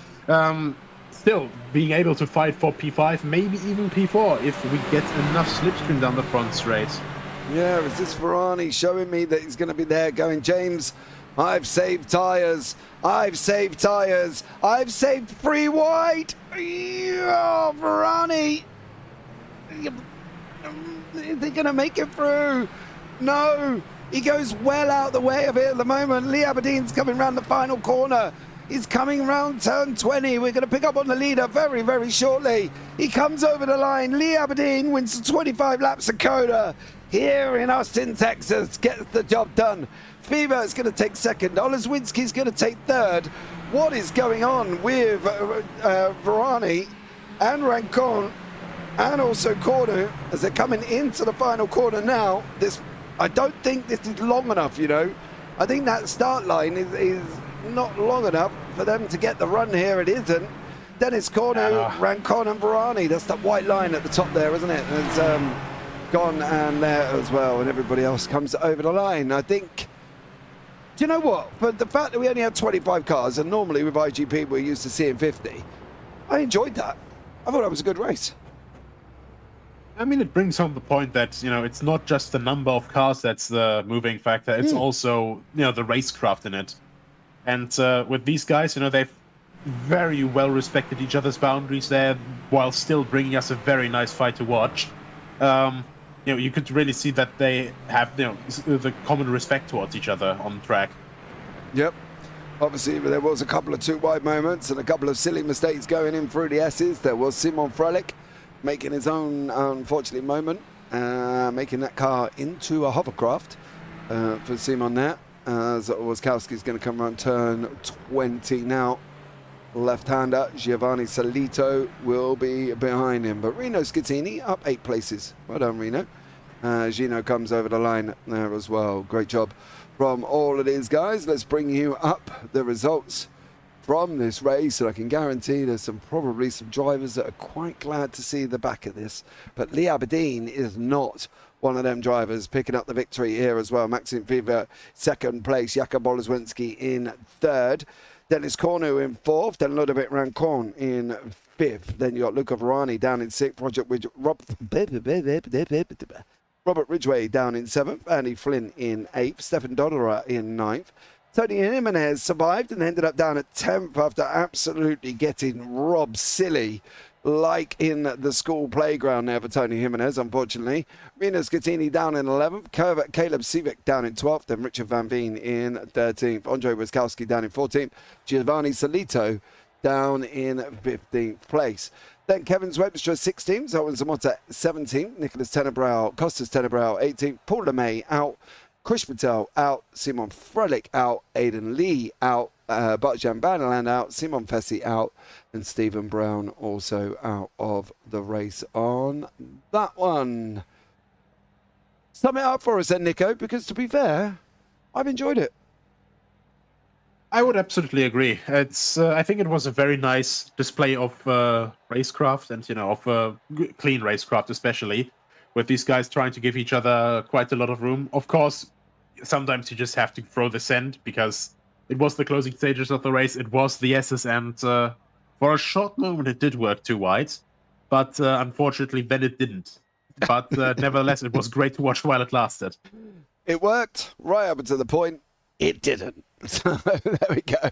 still being able to fight for P5, maybe even P4, if we get enough slipstream down the front straight. Yeah, is this Varani showing me that he's going to be there going, James, I've saved tyres. I've saved tyres. I've saved 3 wide. Oh, Varani. Is he going to make it through? No. He goes well out the way of it at the moment. Lee Aberdeen's coming round the final corner. He's coming round turn 20. We're going to pick up on the leader very, very shortly. He comes over the line. Lee Aberdeen wins the 25 laps of Coda here in Austin, Texas. Gets the job done. Fever is going to take second. Oleswinski's going to take third. What is going on with Varani and Rancon and also Cornu as they're coming into the final corner now? I don't think this is long enough, you know. I think that start line is not long enough for them to get the run here. It isn't. Dennis Cornu, Rancon and Varani. That's that white line at the top there, isn't it? It's gone and there as well, and everybody else comes over the line. I think, do you know what? But the fact that we only had 25 cars, and normally with IGP we're used to seeing 50, I enjoyed that. I thought that was a good race. I mean, it brings home the point that, you know, it's not just the number of cars that's the moving factor. It's also, you know, the racecraft in it. And with these guys, you know, they've very well respected each other's boundaries there while still bringing us a very nice fight to watch. You know, you could really see that they have, you know, the common respect towards each other on track. Yep. Obviously, there was a couple of 2 wide moments and a couple of silly mistakes going in through the S's. There was Simon Frelich making his own unfortunate moment, making that car into a hovercraft for Simon there. As Waskowski's going to come around turn 20 now. Left-hander Giovanni Salito will be behind him, but Rino Scattini up 8 places. Well done, Rino. Gino comes over the line there as well. Great job from all of these guys. Let's bring you up the results from this race, and I can guarantee there's probably some drivers that are quite glad to see the back of this. But Lee Aberdeen is not one of them drivers picking up the victory here as well. Maxim Fever second place, Jakub Oleswinski in third. Dennis Cornu in fourth, then Ludovic Rancon in fifth. Then you got Luca Varani down in sixth, Robert Ridgway down in seventh, Andy Flynn in eighth, Stefan Dodera in ninth. Tony Jimenez survived and ended up down at 10th after absolutely getting robbed silly, like in the school playground there for Tony Jimenez, unfortunately. Rino Scattini down in 11th, Caleb Sivik down in 12th, then Richard Van Veen in 13th, Andre Waskowski down in 14th, Giovanni Salito down in 15th place. Then Kevin Webster 16th, Owen Zamota 17th, Nicholas Tenebrow, Costas Tenebrow 18th, Paul LeMay out Chris Patel out, Simon Frelick out, Aidan Lee out, Bartjan Bannerland out, Simon Fessy out, and Stephen Brown also out of the race on that one. Sum it up for us then, Nico, because to be fair, I've enjoyed it. I would absolutely agree. It's I think it was a very nice display of racecraft and, of clean racecraft, especially with these guys trying to give each other quite a lot of room. Of course, sometimes you just have to throw the sand because it was the closing stages of the race. It was the S's, and for a short moment it did work too wide, but unfortunately then it didn't. But nevertheless, it was great to watch while it lasted. It worked right up until the point it didn't. So there we go.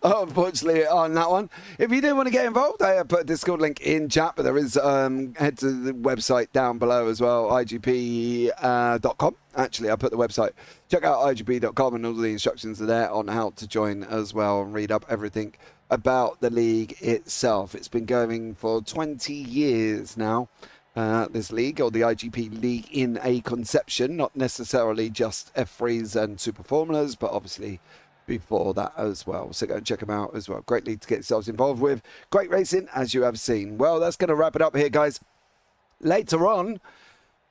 Unfortunately, on that one. If you do want to get involved, I have put a Discord link in chat, but there is head to the website down below as well, iGP.com. Actually, I put the website. Check out iGP.com, and all the instructions are there on how to join as well and read up everything about the league itself. It's been going for 20 years now. This league, or the IGP League in a conception, not necessarily just F3s and Super Formulas, but obviously before that as well. So go and check them out as well. Great league to get yourselves involved with. Great racing, as you have seen. Well, that's going to wrap it up here, guys. Later on,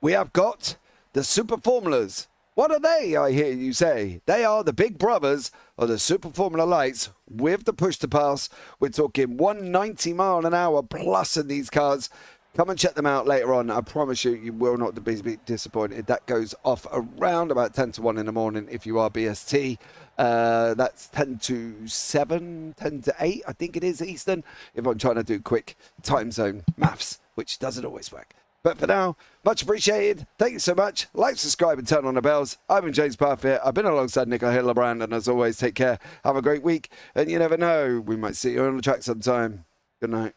we have got the Super Formulas. What are they, I hear you say? They are the big brothers of the Super Formula Lights with the push to pass. We're talking 190 mile an hour plus in these cars. Come and check them out later on. I promise you, you will not be disappointed. That goes off around about 10 to 1 in the morning if you are BST. That's 10 to 7, 10 to 8, I think it is Eastern, if I'm trying to do quick time zone maths, which doesn't always work. But for now, much appreciated. Thank you so much. Like, subscribe, and turn on the bells. I've been James Parfitt. I've been alongside Nico Hildebrand, and as always, take care. Have a great week. And you never know, we might see you on the track sometime. Good night.